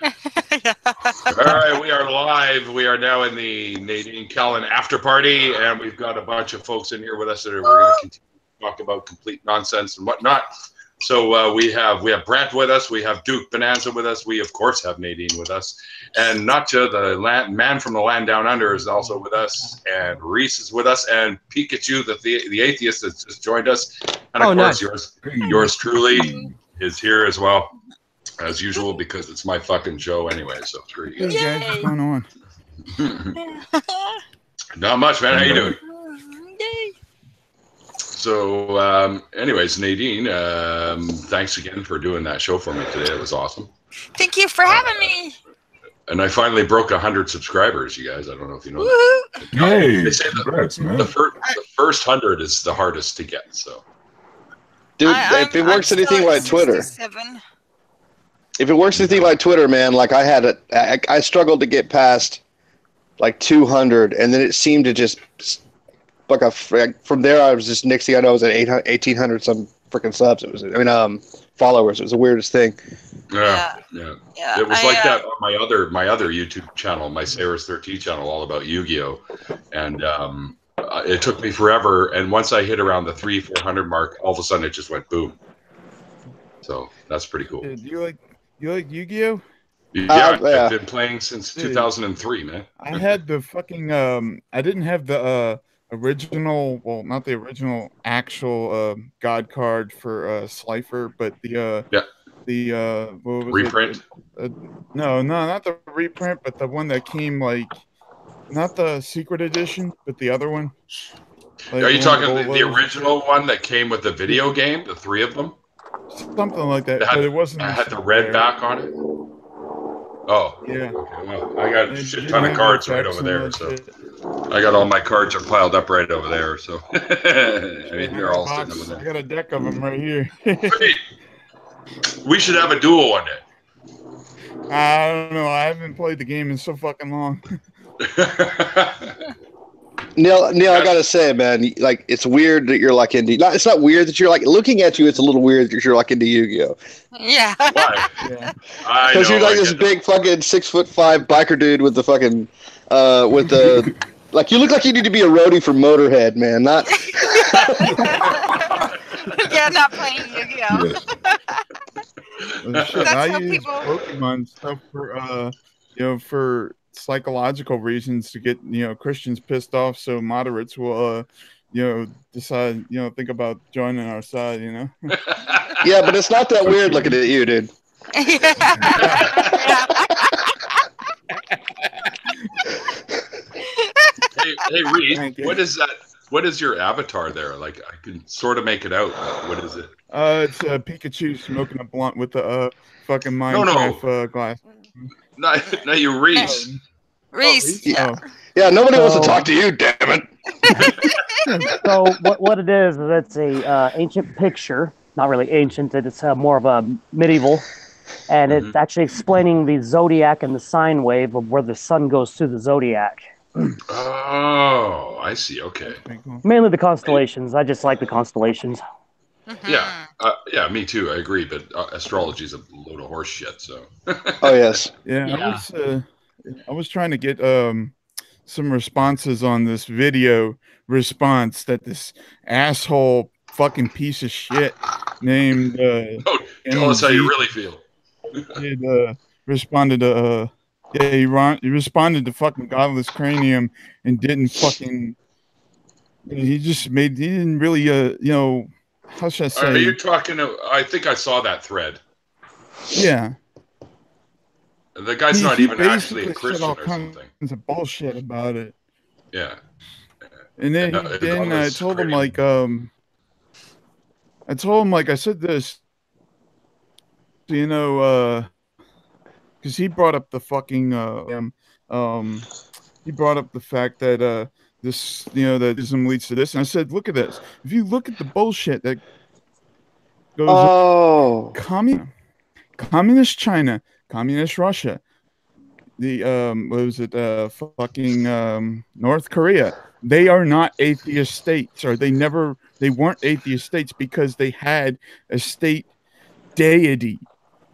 All right, we are live. We are now in the Nadine Callan after party, and we've got a bunch of folks in here with us that we're going to continue to talk about complete nonsense and whatnot. So we have Brett with us, we have Duke Bonanza with us, we of course have Nadine with us, and Natcha, the man from the land down under, is also with us, and Reese is with us, and Pikachu, the atheist, has just joined us, and of course yours truly is here as well. As usual, because it's my fucking show anyway. So screw you guys. Hey guys, what's going on? Not much, man. How you doing? So, anyways, Nadine, thanks again for doing that show for me today. It was awesome. Thank you for having me. And I finally broke 100 subscribers, you guys. I don't know if you know that. Hey, they say the first 100 is the hardest to get. So, dude, if it works anything like Twitter. If it works anything like Twitter, man, like I struggled to get past like 200, and then it seemed to just from there I was just next thing I know I was at 1,800 some freaking subs. It was, followers. It was the weirdest thing. Yeah. It was like that on my other YouTube channel, my Sarah's 13 channel, all about Yu-Gi-Oh, and it took me forever. And once I hit around the 300-400 mark, all of a sudden it just went boom. So that's pretty cool. You like Yu-Gi-Oh? Yeah, I've been playing since 2003, man. I had the fucking I didn't have the original, well, not the original actual God card for Slifer, but the what was reprint? No, not the reprint, but the one that came like not the secret edition, but the other one. Like, are you talking the original one that came with the video game, the 3 of them? Something like that, but it wasn't. I had the red back on it. Oh, yeah. Okay, well, I got a shit ton of cards right over there, so I got all my cards are piled up right over there. So I mean, they're all sitting over there. I got a deck of them right here. We should have a duel one day. I don't know. I haven't played the game in so fucking long. Neil, I gotta say, man, like it's weird that you're like into. It's not weird that you're like looking at you. It's a little weird that you're like into Yu-Gi-Oh. Yeah. Why? Because you're like this big fucking 6'5" biker dude with the fucking with the like. You look like you need to be a roadie for Motorhead, man. Not. Yeah, not playing Yu-Gi-Oh. I use Pokemon stuff for for psychological reasons to get Christians pissed off, so moderates will decide think about joining our side. Yeah, but it's not that weird looking at you, dude. Hey Reed, what is that? What is your avatar there? Like, I can sort of make it out. What is it? It's Pikachu smoking a blunt with the fucking Minecraft glass. No, you Reese. Reese. Yeah. Yeah, nobody wants to talk to you, damn it. So what it is it's a ancient picture. Not really ancient. It's more of a medieval. And it's actually explaining the zodiac and the sine wave of where the sun goes through the zodiac. Oh, I see. Okay. Mainly the constellations. I just like the constellations. Yeah, yeah, me too. I agree, but astrology is a load of horse shit. So. Oh yes. Yeah. I was trying to get some responses on this video response that this asshole fucking piece of shit named. Tell us how you really feel. Responded to. He responded to fucking Godless Cranium and didn't fucking. He didn't really how should I say? Are you talking? I think I saw that thread. Yeah. The guy's not even actually a Christian or something. It's a bullshit about it. Yeah. And then I told him I said this, because he brought up the fucking he brought up the fact that this that ism leads to this, and I said, look at this. If you look at the bullshit that goes communist China, communist Russia, the North Korea, they are not atheist states, or they weren't atheist states because they had a state deity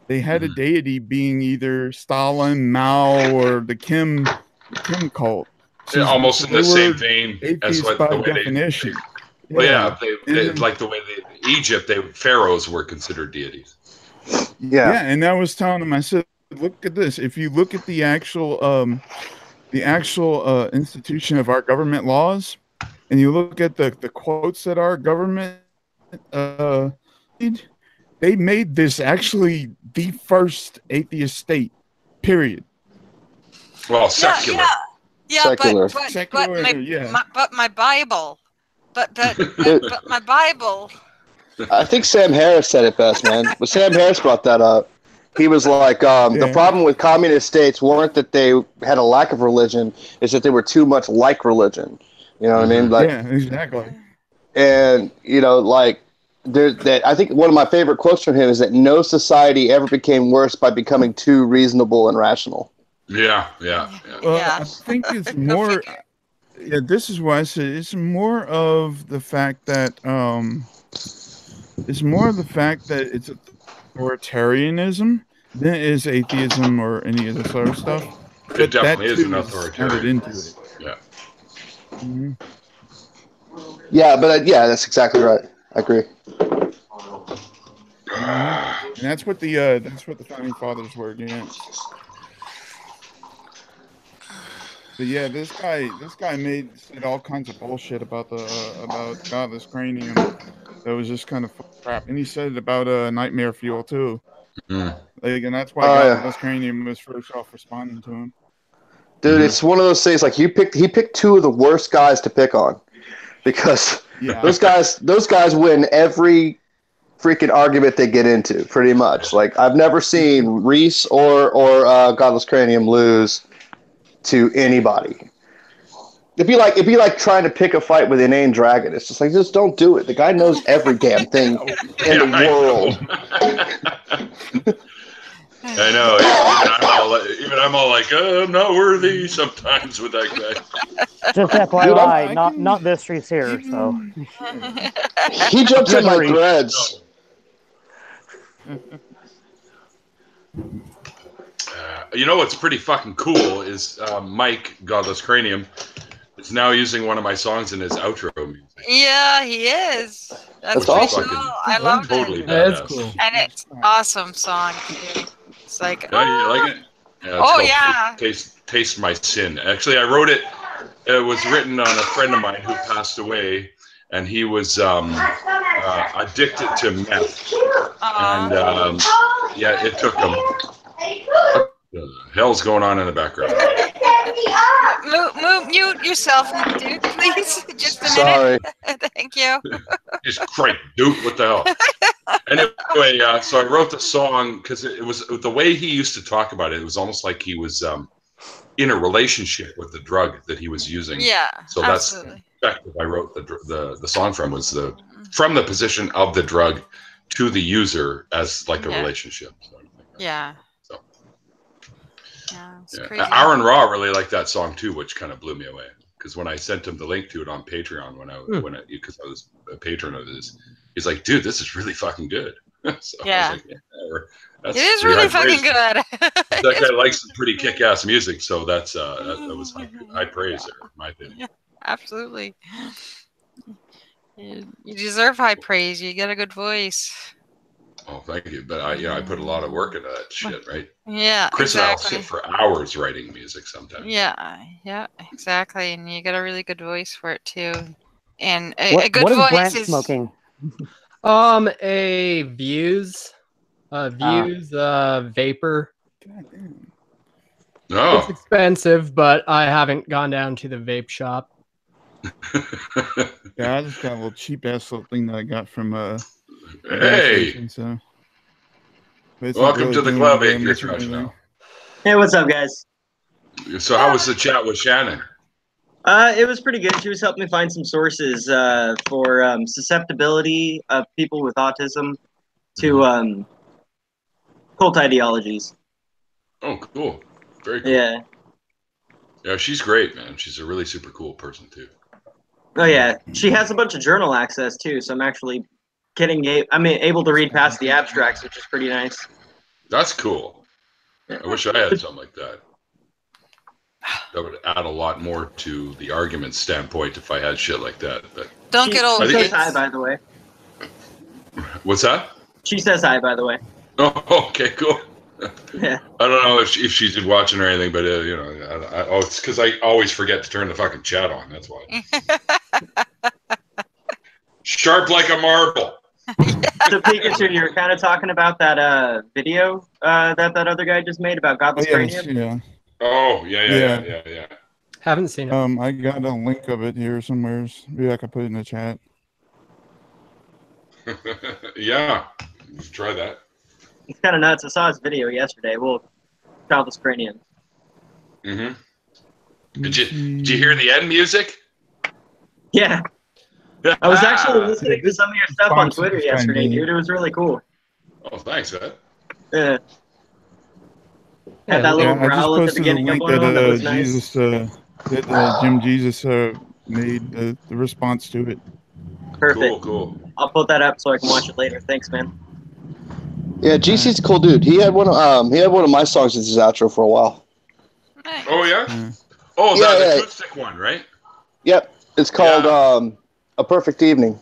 they had a deity being either Stalin, Mao, or the Kim cult. So almost in the same vein as what by the way definition. They like the way Egypt, pharaohs were considered deities. Yeah, and I was telling him, I said, look at this. If you look at the actual institution of our government laws, and you look at the quotes that our government they made this actually the first atheist state, period. Well, secular. Yeah, secular. But my Bible. But my Bible. I think Sam Harris said it best, man. But Sam Harris brought that up. He was like, the problem with communist states weren't that they had a lack of religion, it's that they were too much like religion. You know what I mean? Like, yeah, exactly. And, you know, like, I think one of my favorite quotes from him is that no society ever became worse by becoming too reasonable and rational. Yeah. Well, I think it's more. Yeah, this is why I said it's more of the fact that it's authoritarianism than it is atheism or any of this other stuff. It definitely is an authoritarian. Into it. Yeah. Mm-hmm. Yeah, but that's exactly right. I agree. And that's what the founding fathers were against. But yeah, this guy said all kinds of bullshit about godless cranium. That was just kind of crap. And he said it about nightmare fuel too. Mm. Like, and that's why godless cranium was first off responding to him. Dude, it's one of those things. Like he picked two of the worst guys to pick on, because those guys win every freaking argument they get into, pretty much. Like, I've never seen Reese or Godless Cranium lose to anybody. It'd be like trying to pick a fight with an Inane Dragon. It's just like, just don't do it. The guy knows every damn thing in the world. I know. Even I'm all like, I'm not worthy sometimes with that guy. Just FYI, not Mysteries here. So he jumps in like threads. You know what's pretty fucking cool is Mike, Godless Cranium, is now using one of my songs in his outro music. Yeah, he is. That's awesome. Cool. I love totally it. That is cool. And it's an awesome song too. It's like, you like it? Yeah, Taste My Sin. Actually, I wrote it. It was written on a friend of mine who passed away, and he was addicted to meth. And it took him. What the hell's going on in the background? Mute yourself, dude, please. Just a minute. Sorry. Thank you. Just crank, dude. What the hell? Anyway, so I wrote the song because it was the way he used to talk about it. It was almost like he was in a relationship with the drug that he was using. Yeah. So absolutely. That's the perspective I wrote the song from, was from the position of the drug to the user as like a relationship. So, yeah. So. Yeah, it's crazy. Aaron Raw really liked that song too, which kind of blew me away. Because when I sent him the link to it on Patreon, because I was a patron of his, he's like, "Dude, this is really fucking good." So yeah. I was like, it is really fucking good. That guy likes some pretty kick-ass music, so that was high praise there, in my opinion. Yeah, absolutely. You deserve high praise. You get a good voice. Oh, thank you. But I put a lot of work into that shit, right? Yeah, Chris and I'll sit for hours writing music sometimes. Yeah, exactly. And you got a really good voice for it too. And a good voice is. What is voice Brant smoking? A Views vapor. No. It's expensive, but I haven't gone down to the vape shop. Yeah, I just got a little cheap ass little thing that I got from Hey. Station, so. Welcome to the club, Atheist now. Hey, what's up, guys? So how was the chat with Shannon? It was pretty good. She was helping me find some sources for susceptibility of people with autism to cult ideologies. Oh, cool. Very cool. Yeah. Yeah, she's great, man. She's a really super cool person, too. Oh, yeah. She has a bunch of journal access, too, so I'm actually able to read past the abstracts, which is pretty nice. That's cool. I wish I had something like that. That would add a lot more to the argument standpoint if I had shit like that. But don't get old. She says hi, by the way. What's that? She says hi, by the way. Oh, okay, cool. Yeah. I don't know if she's been watching or anything, but you know, it's because I always forget to turn the fucking chat on. That's why. Sharp like a marble. So Pikachu, you were kind of talking about that video that other guy just made about Godless Cranium. Yeah. Oh yeah. Haven't seen it. I got a link of it here somewhere. Maybe I could put it in the chat. Yeah, try that. It's kind of nuts. I saw his video yesterday. Well, Godless Cranium. Mm-hmm. Did you hear the end music? Yeah. I was actually listening to some of your stuff on Twitter yesterday, dude. It was really cool. Oh, thanks, man. Yeah. Had that little growl at the beginning of one of them that was nice. Jim Jesus made the response to it. Perfect. Cool. I'll put that up so I can watch it later. Thanks, man. Yeah, GC's a cool dude. He had one of my songs as his outro for a while. Oh yeah? Oh, the acoustic one, right? Yep. It's called A Perfect Evening.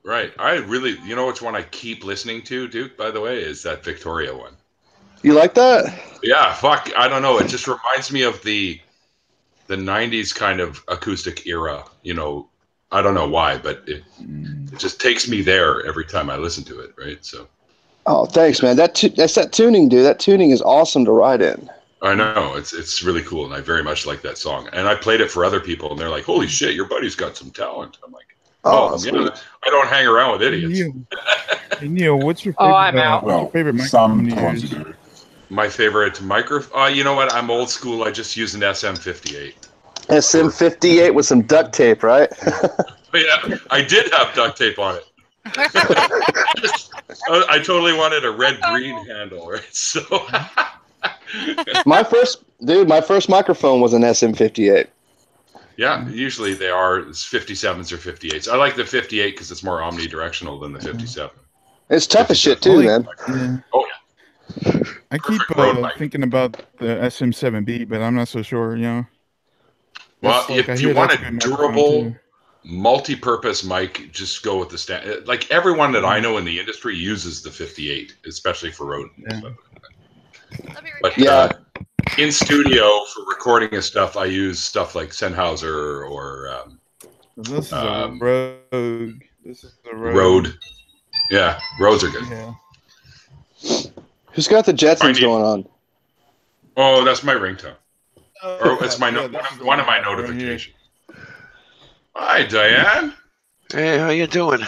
Right. I really, you know which one I keep listening to, Duke, by the way, is that Victoria one. You like that? Yeah, fuck, I don't know. It just reminds me of the 90s kind of acoustic era, you know. I don't know why, but it just takes me there every time I listen to it, right? So. Oh, thanks, man. That's that tuning, dude. That tuning is awesome to ride in. I know. It's really cool, and I very much like that song. And I played it for other people, and they're like, holy shit, your buddy's got some talent. I'm like, yeah, I don't hang around with idiots. Hey, Neil, what's your favorite, I'm out. What's your favorite microphone you use? My favorite microphone? You know what? I'm old school. I just use an SM58. SM58 with some duct tape, right? Yeah, I did have duct tape on it. I totally wanted a red-green handle, right? So my first microphone was an SM58. Yeah, usually they are 57s or 58s. I like the 58 because it's more omnidirectional than the 57. It's tough as shit too, man. Yeah. Oh yeah. I keep thinking about the SM7B, but I'm not so sure. You know. Well, if you want a durable, multi-purpose mic, just go with the stand. Like everyone that I know in the industry uses the 58, especially for road. Yeah. But in studio for recording and stuff, I use stuff like Sennheiser or this is a Rode. This is a Rode. Yeah, Rodes are good. Yeah. Who's got the Jetsons going on? Oh, that's my ringtone. Or it's my one of my notifications. Hi, Diane. Hey, how you doing?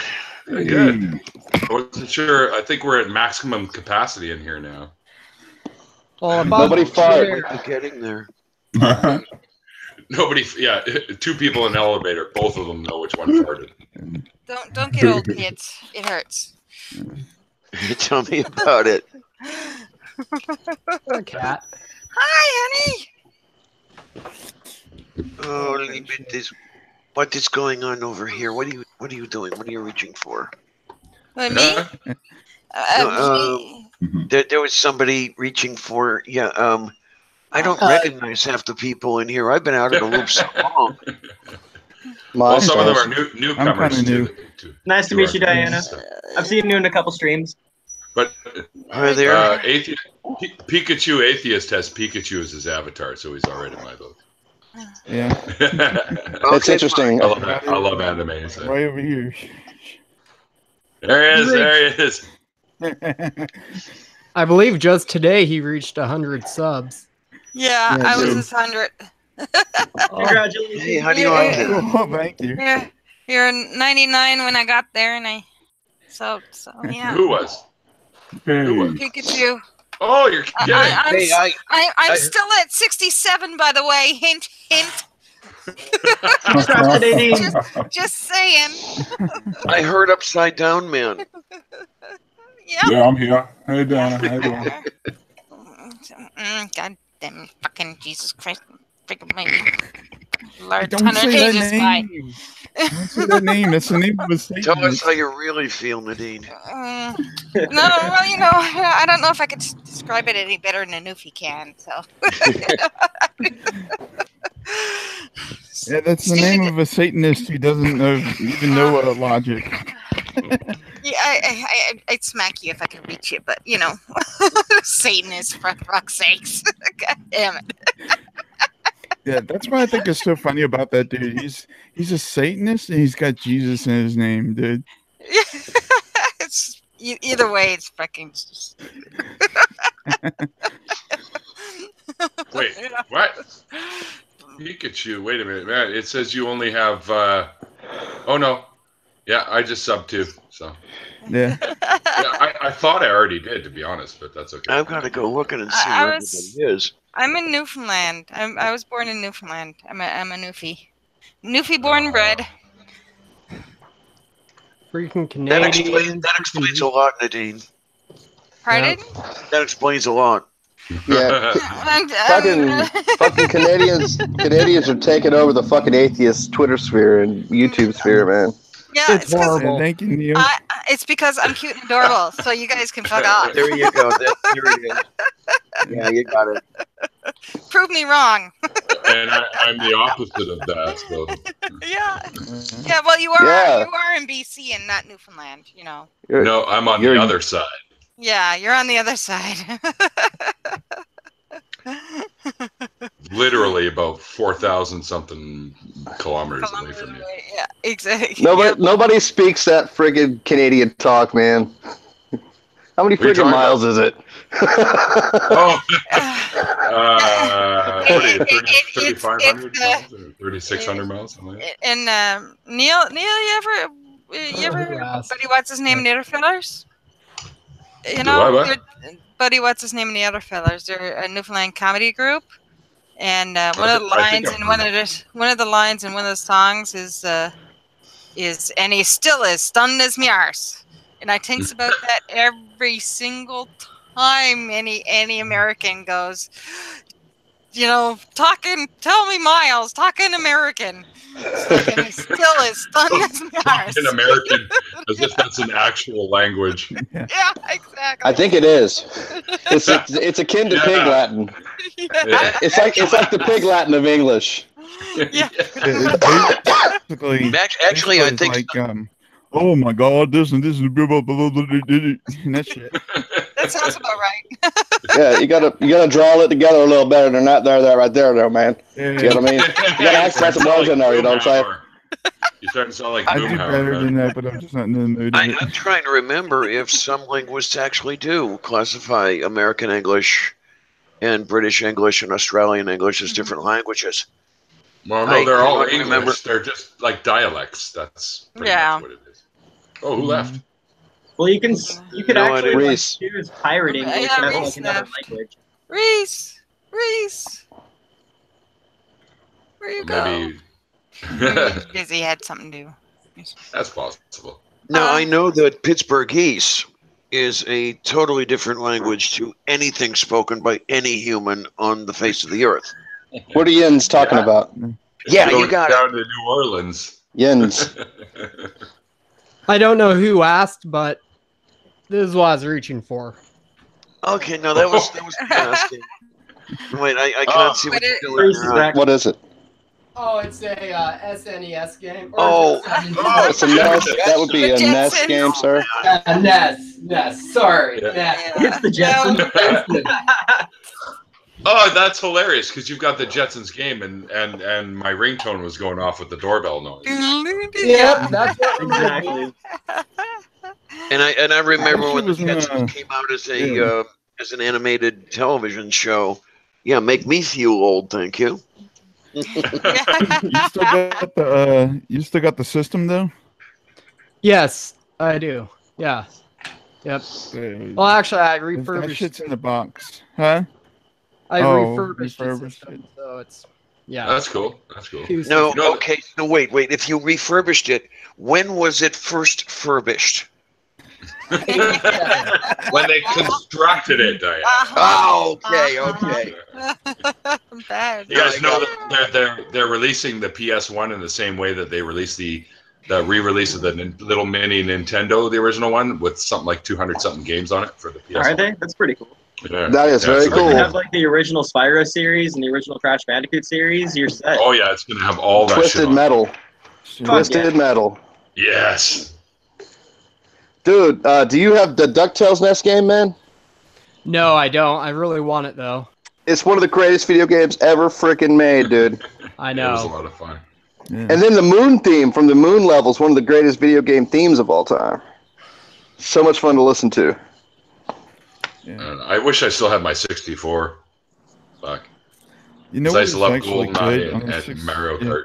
Very good. I wasn't sure. I think we're at maximum capacity in here now. Oh, nobody fired. Getting there. Nobody. Yeah, two people in an elevator. Both of them know which one farted. Don't get old, kids. It hurts. Tell me about it. Cat. Hi, honey. Oh, what is going on over here? What are you doing? What are you reaching for? What, me? There was somebody reaching for. Yeah. I don't recognize half the people in here. I've been out of the loop so long. Well, some of them are newcomers new. too. Nice to meet you, Diana. I've seen you in a couple streams. But Pikachu Atheist has Pikachu as his avatar, so he's already in my book. Yeah. That's interesting. I love anime. So. Right over here. There he is. I believe just today he reached 100 subs. Yeah, I was his 100. Congratulations. Hey, how do you like it? Oh, thank you. Yeah, you're 99 when I got there, and so yeah. Who was? Pikachu. Oh, you're kidding. I'm still at 67, by the way. Hint, hint. just saying. I heard Upside Down Man. Yeah, I'm here. Hey, Dana. How you doing? God damn fucking Jesus Christ. Freaking my large Don't 100 say that pages by. Don't say that name. That's the name of a Satanist. Tell us how you really feel, Nadine. No, well, you know, I don't know if I could describe it any better than Newfie can. So. Yeah, that's the name of a Satanist who doesn't even know logic. Yeah, I'd smack you if I could reach you, but you know, Satanist, for fuck's sakes. God damn it. Yeah, that's what I think is so funny about that dude. He's a Satanist and he's got Jesus in his name, dude. It's either way, it's fucking. Wait, what? Pikachu. Wait a minute, man. It says you only have. Oh no. Yeah, I just subbed too. So. Yeah. I thought I already did, to be honest, but that's okay. I've got to go looking and see where everybody is. I'm in Newfoundland. I was born in Newfoundland. I'm a Newfie. Newfie born and bred. Freaking Canadian. That explains a lot, Nadine. Pardon? That explains a lot. Yeah. fucking Canadians are taking over the fucking atheist Twitter sphere and YouTube sphere, man. Yeah, it's horrible. Thank you, Neil. It's because I'm cute and adorable, so you guys can fuck off. There you go. There it is. Yeah, you got it. Prove me wrong. And I'm the opposite of that. So. Yeah. Well, you are in BC and not Newfoundland. You know. No, I'm on the other side. Yeah, you're on the other side. Literally about 4,000 something kilometers away from you. Yeah, exactly. Nobody speaks that friggin' Canadian talk, man. How many friggin' miles is it? 3,500 miles or 3,600 miles. And Neil, you ever Buddy, what's his name in the other fellers? You know, Buddy, what's his name in the other fellers? They're a Newfoundland comedy group, and one of the lines in one of the songs is and he still is stunned as me arse. And I thinks about that every single time any American goes, you know, tell me Miles, talking American. And he still is stunned as me arse. In American, as if that's an actual language. Yeah, exactly. I think it is. It's akin to Pig Latin. Yeah. It's like the Pig Latin of English. Yeah. Actually, I think. Like, oh my God, this and blah, blah, blah, blah, blah, and that shit. That sounds about right. Yeah, you gotta draw it together a little better than that there right there, man. Yeah. You know what I mean? You gotta accent the words in there, you know what I'm saying? You're starting to sound like I do better than that, but I'm just not in the mood. I'm trying to remember if some linguists actually do classify American English and British English and Australian English as different languages. Well, no, they're all English. They're just like dialects. That's pretty much what it is. Oh, who left? Well, you could actually Reese. choose pirate English as like another language. Reese, where you go? Maybe Because he had something to do. that's possible. Now, I know that Pittsburghese is a totally different language to anything spoken by any human on the face of the earth. What are Yins talking about? Yeah, you got down to New Orleans. Yins. I don't know who asked, but this is what I was reaching for. Okay, no, that was asking. Wait, I can't see what you're doing. What is it? Oh, it's a SNES game. It's a NES. That would be a NES game, sir. NES. Sorry. NES. It's the Jetsons. Oh, that's hilarious because you've got the Jetsons game and my ringtone was going off with the doorbell noise. Yep, that's Exactly. And I remember when the Jetsons came out as an animated television show. Yeah, make me feel old, thank you. You still got the system though? Yes, I do. Yeah. Yep. Well, actually, I refurbished. That shit's in the box, huh? I refurbished the system, so it's That's cool. That's cool. No, okay. No, wait. If you refurbished it, when was it first furbished? When they constructed it, Diane. Oh, okay. Bad. You guys know that they're releasing the PS1 in the same way that they released the re-release of the little mini Nintendo, the original one, with something like 200-something games on it for the PS1. Are they? That's pretty cool. Yeah. That is very cool. They have like the original Spyro series and the original Crash Bandicoot series. You're set. Oh yeah, it's gonna have all that Twisted shit on. Metal. Twisted Metal. Yes. Dude, do you have the DuckTales NES game, man? No, I don't. I really want it though. It's one of the greatest video games ever freaking made, dude. I know. It was a lot of fun. Yeah. And then the Moon theme from the Moon level is one of the greatest video game themes of all time. So much fun to listen to. Yeah. I wish I still had my 64. Fuck. You know I what used to was love actually good on GoldenEye the and Mario Kart.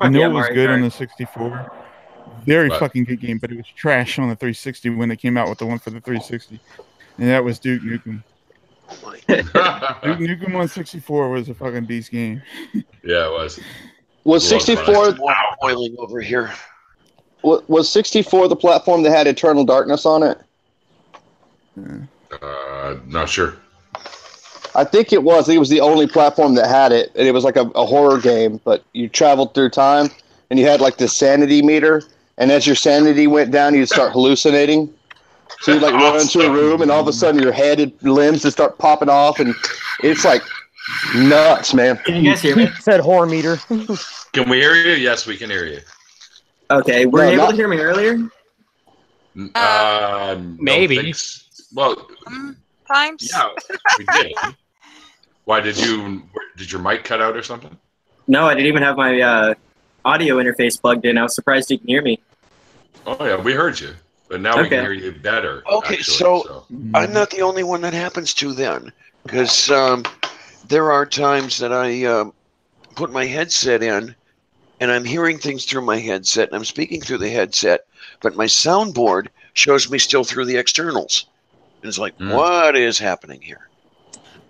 You know Yeah, what was Mario good Kart. on the 64? Very What? fucking good game, but it was trash on the 360 when they came out with the one for the 360. And that was Duke Nukem. Duke Nukem on 64 was a fucking beast game. Yeah, it was. Was 64 boiling over here? was 64 the platform that had Eternal Darkness on it? Not sure. I think it was. I think it was the only platform that had it, and it was like a horror game. But you traveled through time, and you had like this sanity meter, and as your sanity went down, you'd start hallucinating. So you'd like run into a room, and all of a sudden your head and limbs just start popping off, and it's like nuts, man. Can you guys hear me? Said horror meter. Can we hear you? Yes, we can hear you. Okay, were No, you able not- to hear me earlier? Maybe. Don't think s- Well, Times. yeah, we did. Why did your mic cut out or something? No, I didn't even have my audio interface plugged in. I was surprised you can hear me. Oh yeah, we heard you, but now we Okay. can hear you better. Okay, actually, so I'm not the only one that happens to then, because there are times that I put my headset in, and I'm hearing things through my headset, and I'm speaking through the headset, but my soundboard shows me still through the externals. And it's like, what is happening here?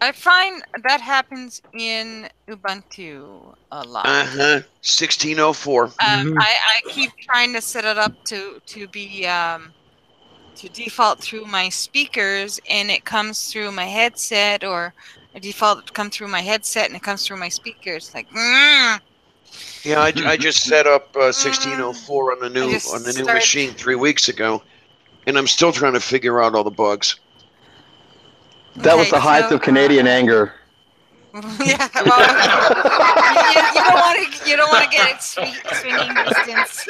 I find that happens in Ubuntu a lot. 1604. I keep trying to set it up to be to default through my speakers, and it comes through my headset, or I default to come through my headset and it comes through my speakers. Like, Yeah, I just set up 1604 on the new machine 3 weeks ago, and I'm still trying to figure out all the bugs. That was the height of Canadian anger. Yeah, well, you don't want to get it swinging distance.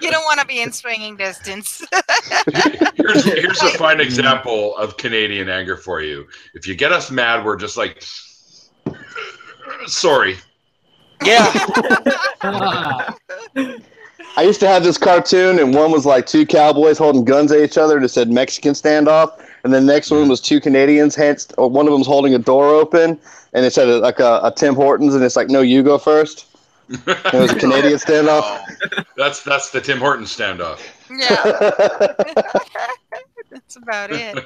you don't want to be in swinging distance. Here's a fine example of Canadian anger for you. If you get us mad, we're just like, sorry. Yeah. I used to have this cartoon, and one was like two cowboys holding guns at each other, and it said Mexican standoff. And the next one was two Canadians, one of them's holding a door open, and it said like a Tim Hortons, and it's like, no, you go first. And it was a Canadian standoff. That's the Tim Hortons standoff. Yeah. That's about it.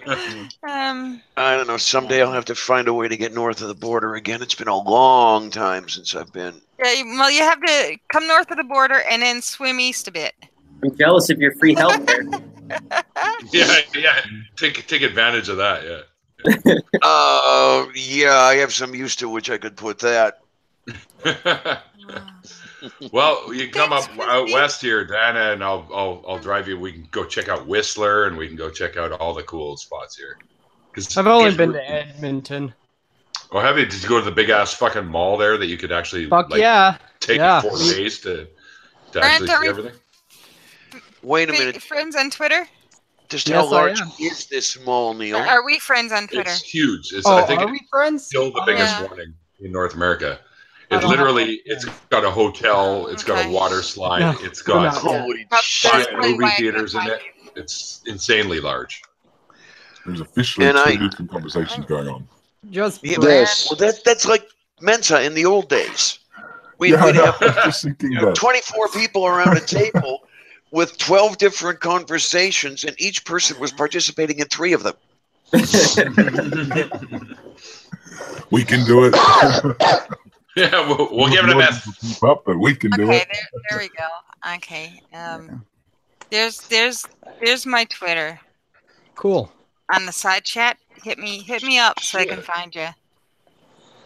I don't know. Someday I'll have to find a way to get north of the border again. It's been a long time since I've been. Yeah, well, you have to come north of the border and then swim east a bit. I'm jealous of your free health there. Yeah. Take advantage of that. Yeah. Yeah, I have some use to which I could put that. Well, you come up out west here, Dana, and I'll drive you. We can go check out Whistler, and we can go check out all the cool spots here. I've only been to Edmonton. Oh, have you? Did you go to the big ass fucking mall there that you could actually take 4 days to actually see everything? Wait a minute. Friends on Twitter? Just how large is this mall, Neil? Are we friends on Twitter? It's huge. I think are we friends? Still the biggest one in North America. It's got a hotel. It's got a water slide. It's got 5 movie theaters in it. It's insanely large. There's officially 2 different conversations going on. Just this. Well, that's like Mensa in the old days. We'd have 24 people around a table with 12 different conversations, and each person was participating in 3 of them. We can do it. Yeah, we'll give it a best. Keep up, but we can do it. There we go. Okay. There's my Twitter. Cool. On the side chat, hit me up so I can find you.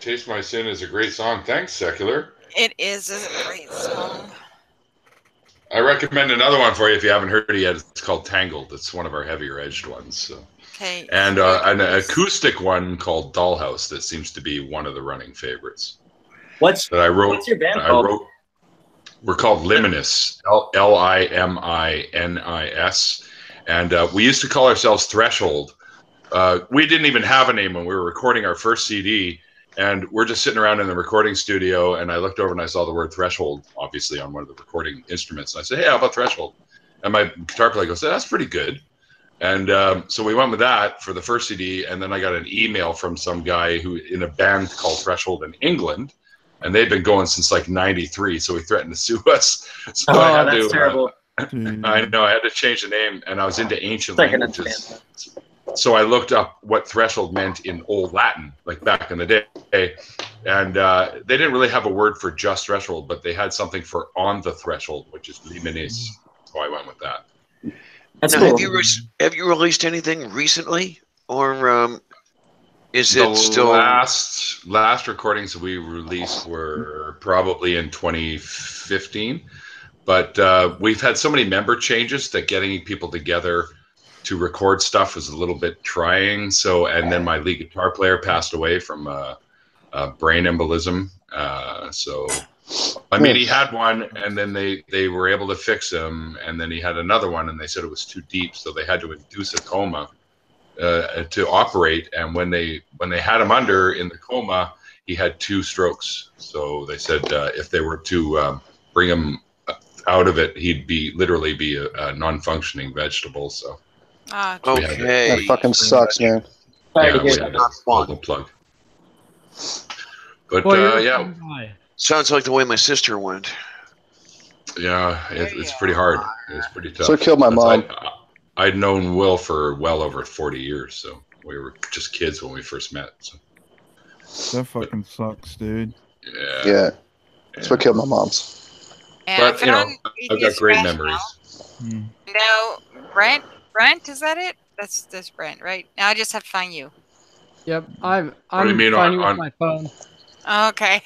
Taste My Sin is a great song. Thanks, Secular. It is a great song. I recommend another one for you if you haven't heard it yet. It's called Tangled. It's one of our heavier edged ones. So. Okay. And an acoustic one called Dollhouse that seems to be one of the running favorites. What's your band called? We're called Liminus, Liminnis, and we used to call ourselves Threshold. We didn't even have a name when we were recording our first CD, and we're just sitting around in the recording studio, and I looked over and I saw the word Threshold, obviously, on one of the recording instruments. And I said, hey, how about Threshold? And my guitar player goes, that's pretty good. And so we went with that for the first CD, and then I got an email from some guy who in a band called Threshold in England, and they've been going since like '93. So he threatened to sue us. So I had that's terrible. I know I had to change the name, and I was into ancient languages. So I looked up what threshold meant in Old Latin, like back in the day, and they didn't really have a word for just threshold, but they had something for on the threshold, which is Liminus. So I went with that. That's cool. Have you released anything recently, or is it still last recordings we released were probably in 2015, but we've had so many member changes that getting people together to record stuff was a little bit trying. So, and then my lead guitar player passed away from brain embolism. So, I mean, he had one, and then they were able to fix him, and then he had another one, and they said it was too deep, so they had to induce a coma to operate. And when they had him under in the coma, he had 2 strokes. So they said if they were to bring him out of it, he'd literally be a non-functioning vegetable. So. Okay. That fucking sucks, man. Yeah, we had to pull the plug. But yeah. Sounds like the way my sister went. Yeah, it's pretty hard. It's pretty tough. So it killed my mom. I'd known Will for well over 40 years, so we were just kids when we first met. So. That fucking sucks, dude. Yeah. That's what killed my mom's. But, you know, I've got great memories. No, Brent, is that it? That's Brent, right? Now I just have to find you. Yep, I'm finding you with my phone. Okay.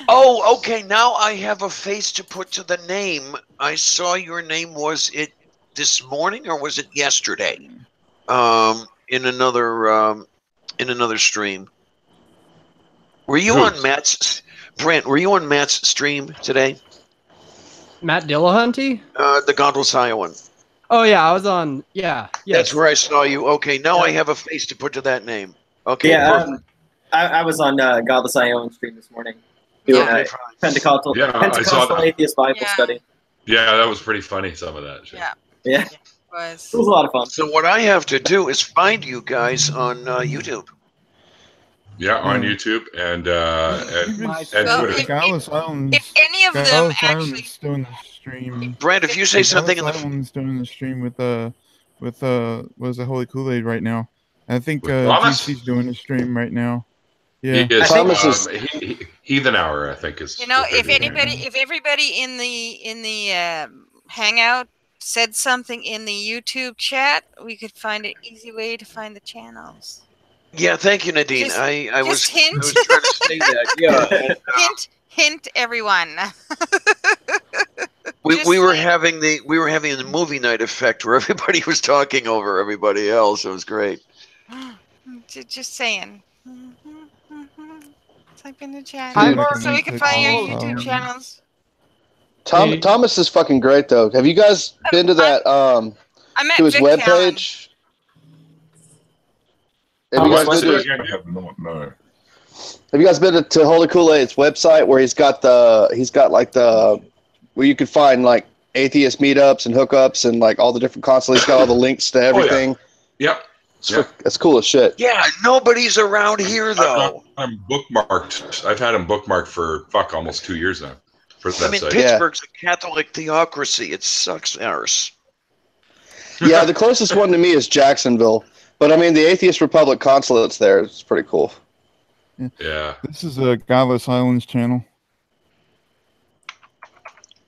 Oh, okay. Now I have a face to put to the name. I saw your name. Was it this morning or was it yesterday? In another stream. Were you on Matt's Brent? Were you on Matt's stream today? Matt Dillahunty? The Godless Iowan. Oh yeah, I was on. Yeah, yes. That's where I saw you. Okay, now I have a face to put to that name. Okay. Yeah, I was on Godless Iowan stream this morning doing Pentecostal Atheist Bible study. Yeah, that was pretty funny. Some of that. Shit. Yeah. It was a lot of fun. So what I have to do is find you guys on YouTube. Yeah, on YouTube and Twitter. If any of them actually doing the stream, Brad, if you say something in the doing the stream with was the Holy Kool-Aid right now. I think GC's doing a stream right now. Yeah, he is, Heathen Hour, I think is. You know, if everybody in the Hangout said something in the YouTube chat, we could find an easy way to find the channels. Yeah, thank you, Nadine. I was trying to say that. Yeah. Hint, everyone. we were having the movie night effect where everybody was talking over everybody else. It was great. Just saying. Type in the chat so we can find your YouTube channels. Thomas is fucking great though. Have you guys been to that to his webpage? Have you guys been to Holy Kool-Aid's website where he's got where you could find like atheist meetups and hookups and like all the different consoles? He's got all the links to everything. Oh, yeah. Yep. That's cool as shit. Yeah, nobody's around here though. I'm bookmarked. I've had him bookmarked for almost 2 years now. For that site. Pittsburgh's a Catholic theocracy. It sucks arse. Yeah, the closest one to me is Jacksonville. But I mean, the Atheist Republic consulate's there. It's pretty cool. Yeah. This is a Godless Islands channel.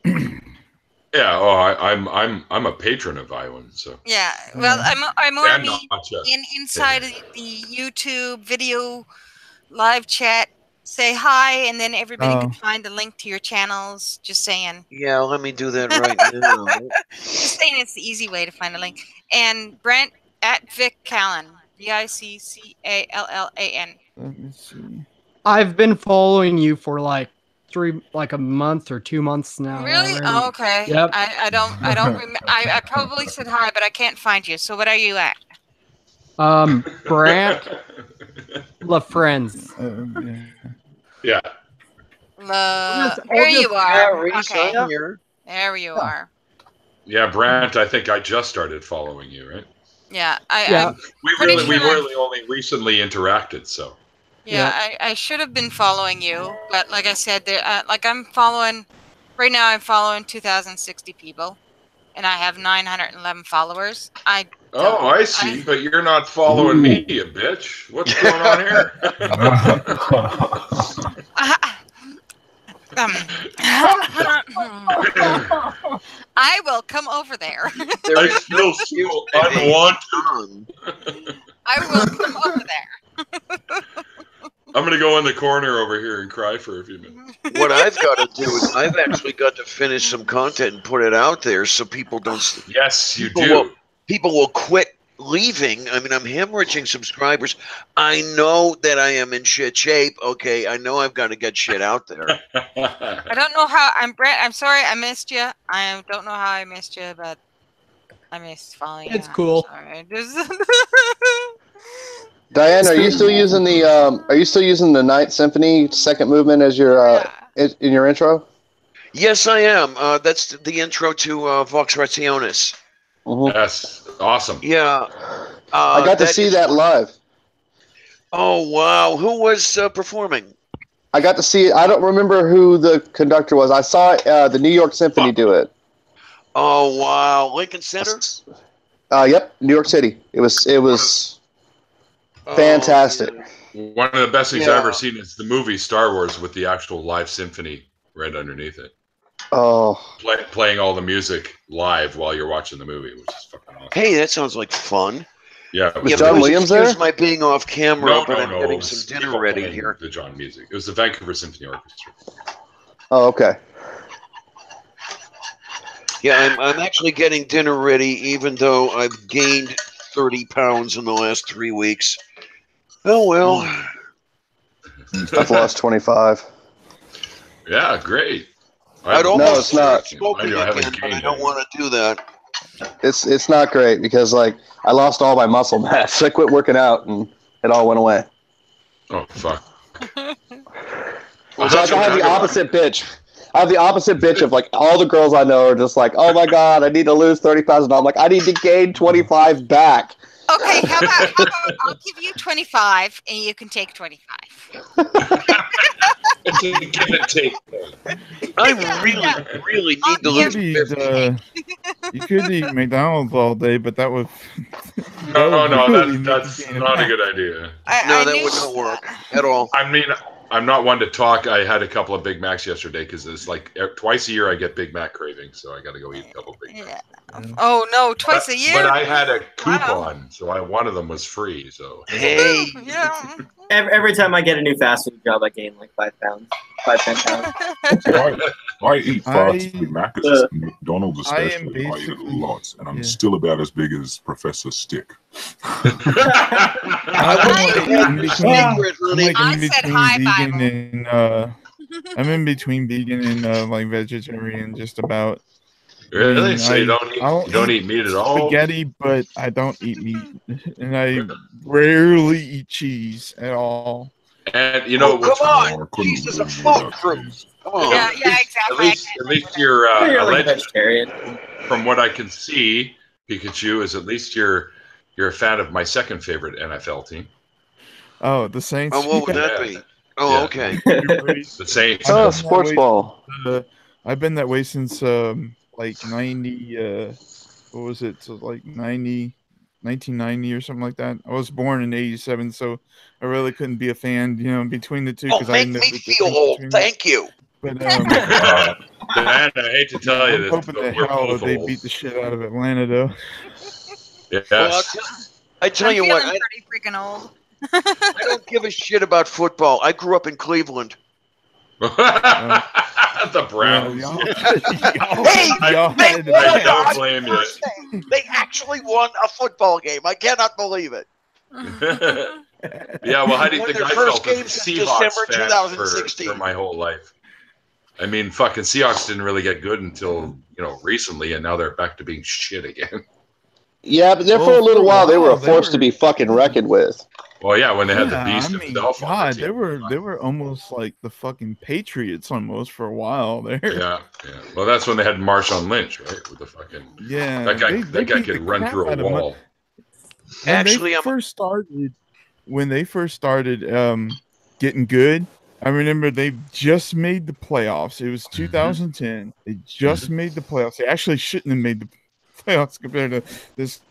And Yeah. Oh, I'm a patron of Iwan. So. Yeah. Well, I'm already inside Yeah. the YouTube video live chat. Say hi, and then everybody can find the link to your channels. Just saying. Yeah, let me do that right now. Just saying, it's the easy way to find a link. And Brent at Vic Callan, VICCALLAN. Let me see. I've been following you for like a month or 2 months now. Really? Already. Oh, okay. Yep. I don't remember. I probably said hi, but I can't find you. So what are you at? Brant La Friends. Yeah. There you are. Okay. There you are. Yeah, Brant. I think I just started following you, right? Yeah. We really only recently interacted, so. Yeah, I should have been following you, but like I said, I'm following right now. I'm following 2,060 people, and I have 911 followers. I see. But you're not following me, you bitch. What's going on here? I will come over there. I still feel unwanted. I will come over there. I'm going to go in the corner over here and cry for a few minutes. What I've got to do is I've actually got to finish some content and put it out there so people don't. Yes, you do. People will quit leaving. I mean, I'm hemorrhaging subscribers. I know that I am in shit shape. Okay, I know I've got to get shit out there. I don't know how. Brett. I'm sorry I missed you. I don't know how I missed you, but I missed following you. It's cool. Sorry. Diane, are you still using the Ninth Symphony second movement as your in your intro? Yes, I am. That's the intro to Vox Rationis. Yes, awesome. Yeah, I got to see that live. Oh wow! Who was performing? I got to see it. I don't remember who the conductor was. I saw the New York Symphony do it. Oh wow! Lincoln Center. Yep, New York City. It was fantastic. One of the best things I've ever seen is the movie Star Wars with the actual live symphony right underneath it. Oh, playing all the music live while you're watching the movie, which is fucking awesome. Hey, that sounds like fun. Yeah, was John Williams there? Excuse my being off camera, but I'm getting some dinner ready here. The John music. It was the Vancouver Symphony Orchestra. Oh, okay. Yeah, I'm actually getting dinner ready, even though I've gained 30 pounds in the last 3 weeks. Oh well. I've lost 25. Yeah, great. No, it's not. I don't want to do that. It's not great because like I lost all my muscle mass. I quit working out and it all went away. Oh fuck. So I have the opposite bitch. I have the opposite bitch of like all the girls I know are just like, oh my god, I need to lose 30 pounds. And I'm like, I need to gain 25 back. Okay, how about I'll give you 25 and you can take 25. Give and take. I really need to lose 50. You could eat McDonald's all day, but that would. That's not a good idea. No, that would not work at all. I mean, I'm not one to talk. I had a couple of Big Macs yesterday because it's like twice a year I get Big Mac cravings, so I got to go eat a couple of Big Macs. Oh no, twice a year. But I had a coupon, so one of them was free. So hey, yeah. Every time I get a new fast food job, I gain like 5 pounds, 10 pounds. I eat fast Big Mac, McDonald's especially. I eat it lots, and I'm still about as big as Professor Stick. I said hi, Bible. I'm in between vegan and like vegetarian, just about. Really? So you don't eat meat at all? Spaghetti, but I don't eat meat, and I rarely eat cheese at all. And you know, come on, cheese is a food fruit. Yeah, exactly. At least you're like a vegetarian. From what I can see, Pikachu is at least you're a fan of my second favorite NFL team. Oh, the Saints. Oh, what would that be? Oh, okay. The Saints. Oh, sports ball. I've been that way since like 90. What was it? So like 1990 or something like that. I was born in 87, so I really couldn't be a fan, between the two. Make me feel old. Thank you. But Dan, I hate to tell you I'm this, hoping but that we're hell both they old. beat the shit out of Atlanta, though. Yes. Well, I tell you what, I'm pretty freaking old. I don't give a shit about football. I grew up in Cleveland. The Browns. I don't blame you. They actually won a football game. I cannot believe it. Yeah, well, how do you think I felt as a Seahawks December fan 2016. for my whole life? I mean, fucking Seahawks didn't really get good until, recently, and now they're back to being shit again. Yeah, but there for a little while they were a force to be fucking reckoned with. Well, yeah, when they had the beast himself. God, they were almost like the fucking Patriots almost for a while there. Yeah. Well, that's when they had Marshawn Lynch, right? With the fucking that guy could run through a wall. When they first started getting good, I remember they just made the playoffs. It was 2010. They just made the playoffs. They actually shouldn't have made the playoffs compared to this.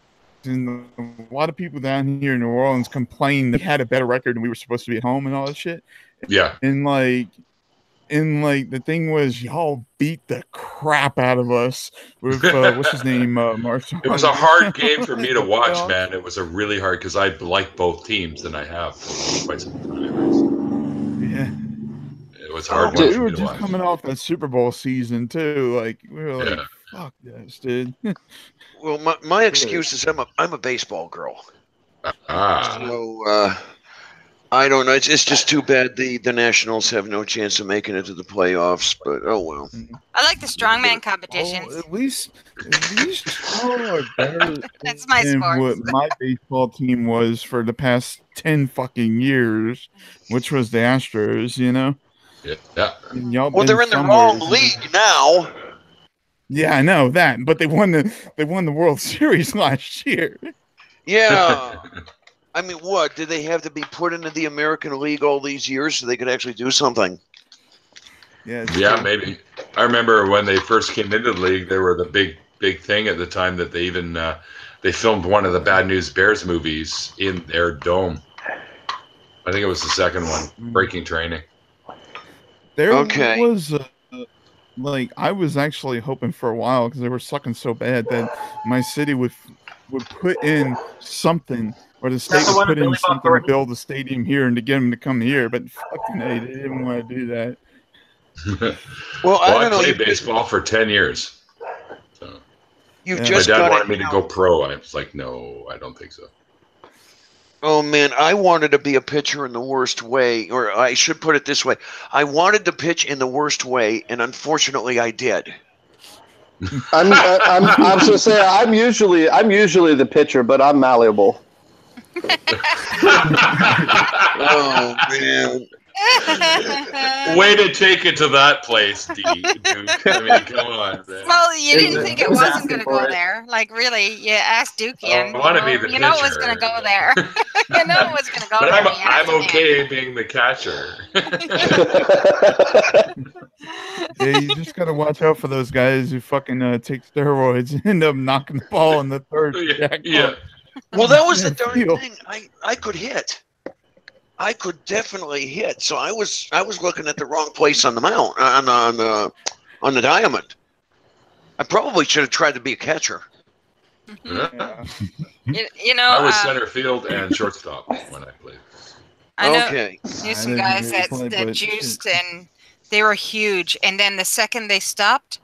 And a lot of people down here in New Orleans complained they had a better record and we were supposed to be at home and all that shit. Yeah. And the thing was, y'all beat the crap out of us with what's his name, Marshall. It was a hard game for me to watch, man. It was a really hard because I like both teams and I have for quite some time. Yeah. It was hard. We were just coming off that Super Bowl season too. Like we were like, fuck this, dude. Well, my excuse is I'm a baseball girl. So I don't know. It's just too bad the Nationals have no chance of making it to the playoffs. But oh well. I like the strongman competitions. At least are better. That's my sport. What my baseball team was for the past 10 fucking years, which was the Astros. Yeah. Well, they're in the wrong league now. Yeah, I know that, but they won the World Series last year. Yeah. I mean, what? Did they have to be put into the American League all these years so they could actually do something? Yeah, maybe. I remember when they first came into the league, they were the big thing at the time that they even they filmed one of the Bad News Bears movies in their dome. I think it was the second one, Breaking Training. There was I was actually hoping for a while because they were sucking so bad that my city would put in something, or the state would put in something to build a stadium here and to get them to come here, but fucking they didn't want to do that. Well, I played baseball for 10 years. So. My dad wanted me to go pro. I was like, no, I don't think so. Oh, man, I wanted to be a pitcher in the worst way, or I should put it this way. I wanted to pitch in the worst way, and unfortunately I did. I was going to say, I'm usually the pitcher, but I'm malleable. Oh, man. Way to take it to that place, Duke. I mean, come on, man. Well, you didn't think it wasn't going to go there. Like, really, you asked Dookie, and you know it was going to go there. You know it was going to go but there. I'm okay being the catcher. Yeah, you just got to watch out for those guys who fucking take steroids and end up knocking the ball in the third. Yeah. Well, that was the darn thing. I could hit. I could definitely hit. So I was looking at the wrong place on the mount on the diamond. I probably should have tried to be a catcher. Yeah. I was center field and shortstop when I played. I knew some guys that juiced and they were huge, and then the second they stopped,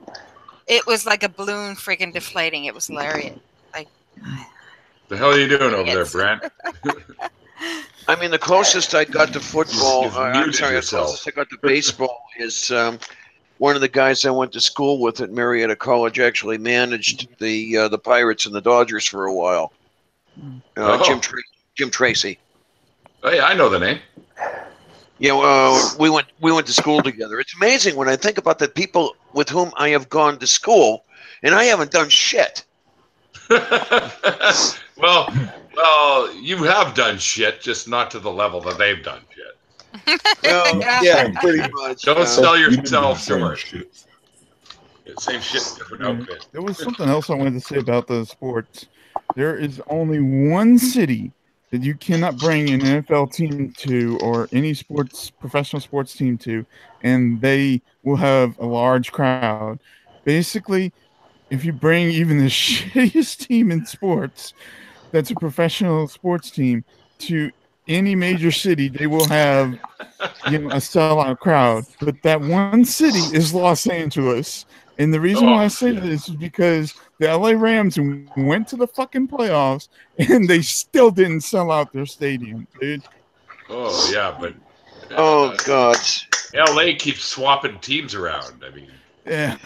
it was like a balloon freaking deflating. It was hilarious. Like, the hell are you doing over there, Brent? I mean, the closest I got to football, the closest I got to baseball is one of the guys I went to school with at Marietta College actually managed the Pirates and the Dodgers for a while. Jim Tracy. Oh yeah, I know the name. We went to school together. It's amazing when I think about the people with whom I have gone to school, and I haven't done shit. Well, you have done shit, just not to the level that they've done shit. Well, yeah, pretty much. Don't sell yourself short. Same shit, different outfit. There was something else I wanted to say about the sports. There is only one city that you cannot bring an NFL team to or any professional sports team to, and they will have a large crowd. Basically, if you bring even the shittiest team in sports, that's a professional sports team, to any major city, they will have a sellout crowd. But that one city is Los Angeles. And the reason why I say this is because the LA Rams went to the fucking playoffs and they still didn't sell out their stadium, dude. Oh, yeah, but... oh, God. LA keeps swapping teams around. I mean... Yeah.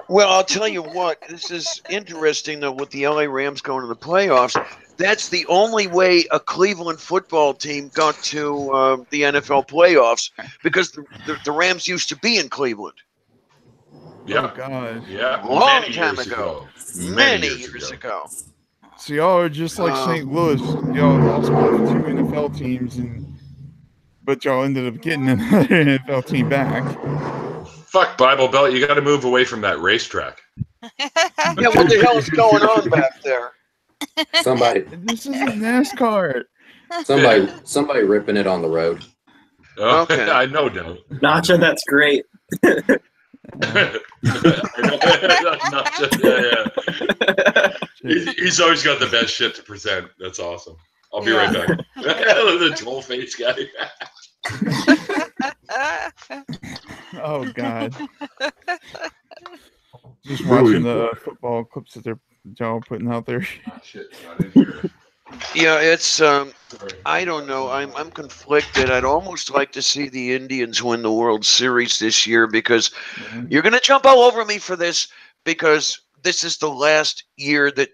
Well, I'll tell you what. This is interesting, though, with the LA Rams going to the playoffs. That's the only way a Cleveland football team got to the NFL playoffs, because the Rams used to be in Cleveland. Yeah. Oh, God. Yeah. Long time ago. Many years ago. So y'all are just like St. Louis. Y'all lost 2 NFL teams, but y'all ended up getting another NFL team back. Fuck Bible Belt, you got to move away from that racetrack. Yeah, what the hell is going on back there? This isn't NASCAR. Somebody ripping it on the road. Oh, okay. I know, Dylan. Nacho, that's great. He's always got the best shit to present. That's awesome. I'll be right back. The troll face guy. Oh, God. Just watching the football clips that y'all putting out there. Oh, shit, not in here. Yeah, it's I don't know. I'm conflicted. I'd almost like to see the Indians win the World Series this year, because you're going to jump all over me for this, because this is the last year that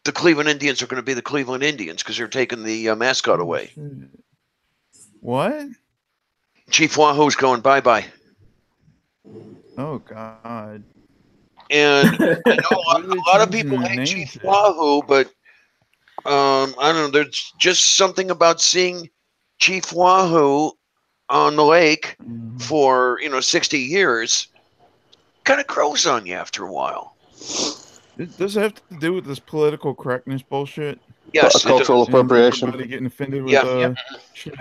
the Cleveland Indians are going to be the Cleveland Indians, because they're taking the mascot away. What? Chief Wahoo's going bye-bye. Oh, God. And I know a lot of people hate Chief Wahoo, but I don't know. There's just something about seeing Chief Wahoo on the lake for 60 years. Kind of grows on you after a while. Does it have to do with this political correctness bullshit? Yes, cultural appropriation. Everybody getting offended with shit.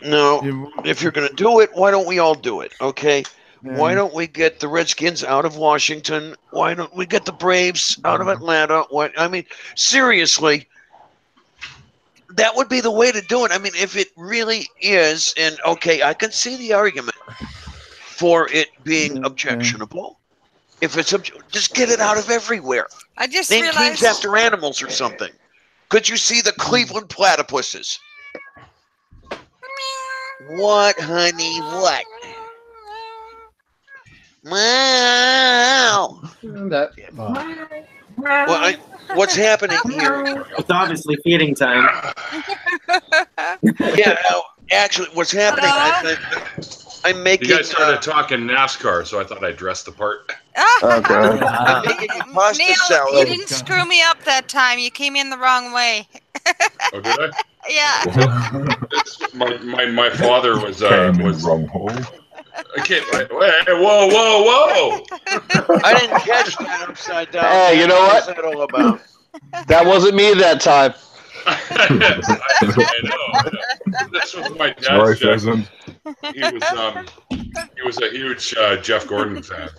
No, if you're going to do it, why don't we all do it? Okay. Why don't we get the Redskins out of Washington? Why don't we get the Braves out of Atlanta? I mean, seriously, that would be the way to do it. I mean, if it really is, and okay, I can see the argument for it being objectionable. If it's just get it out of everywhere. I just name realized teams after animals or something. Could you see the Cleveland platypuses? What, honey? What? Wow. Well, what's happening here? It's obviously feeding time. Yeah, actually, what's happening? I'm making. You guys started talking NASCAR, so I thought I dressed the part. Okay. I'm making a pasta Neil, salad. you didn't screw me up that time. You came in the wrong way. Oh, did I? Yeah. My father was wrong hole. Okay, whoa! I didn't catch that upside down. Hey, you know what? What's that all about? That wasn't me that time. I know. This was my dad's Jeff. He was a huge Jeff Gordon fan.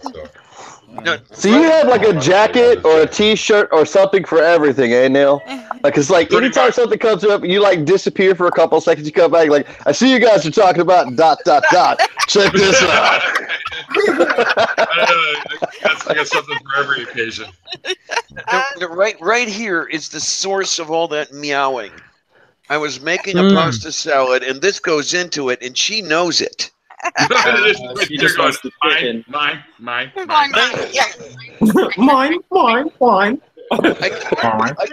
So you had like a jacket or a T-shirt or something for everything, eh, Neil? Like it's like anytime something comes up, you like disappear for a couple of seconds. You come back like, I see you guys are talking about ... Check this out. I got something for every occasion. Right here is the source of all that meowing. I was making a pasta salad, and this goes into it, and she knows it. She just wants the chicken. Mine. Mine. I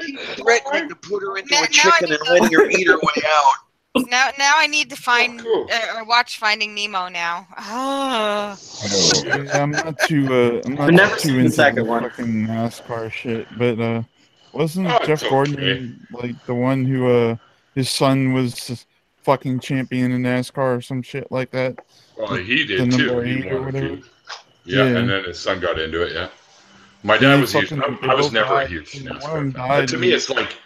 keep threatening to put her into a chicken and letting her eat her way out. Now I need to find or watch Finding Nemo now. Oh. I'm not too into the fucking NASCAR shit, but wasn't Jeff Gordon like the one who his son was fucking champion in NASCAR or some shit like that? Well, he did too. He wanted to. Yeah, and then his son got into it. Yeah. My dad was huge. I was never a huge NASCAR fan. To me, it's like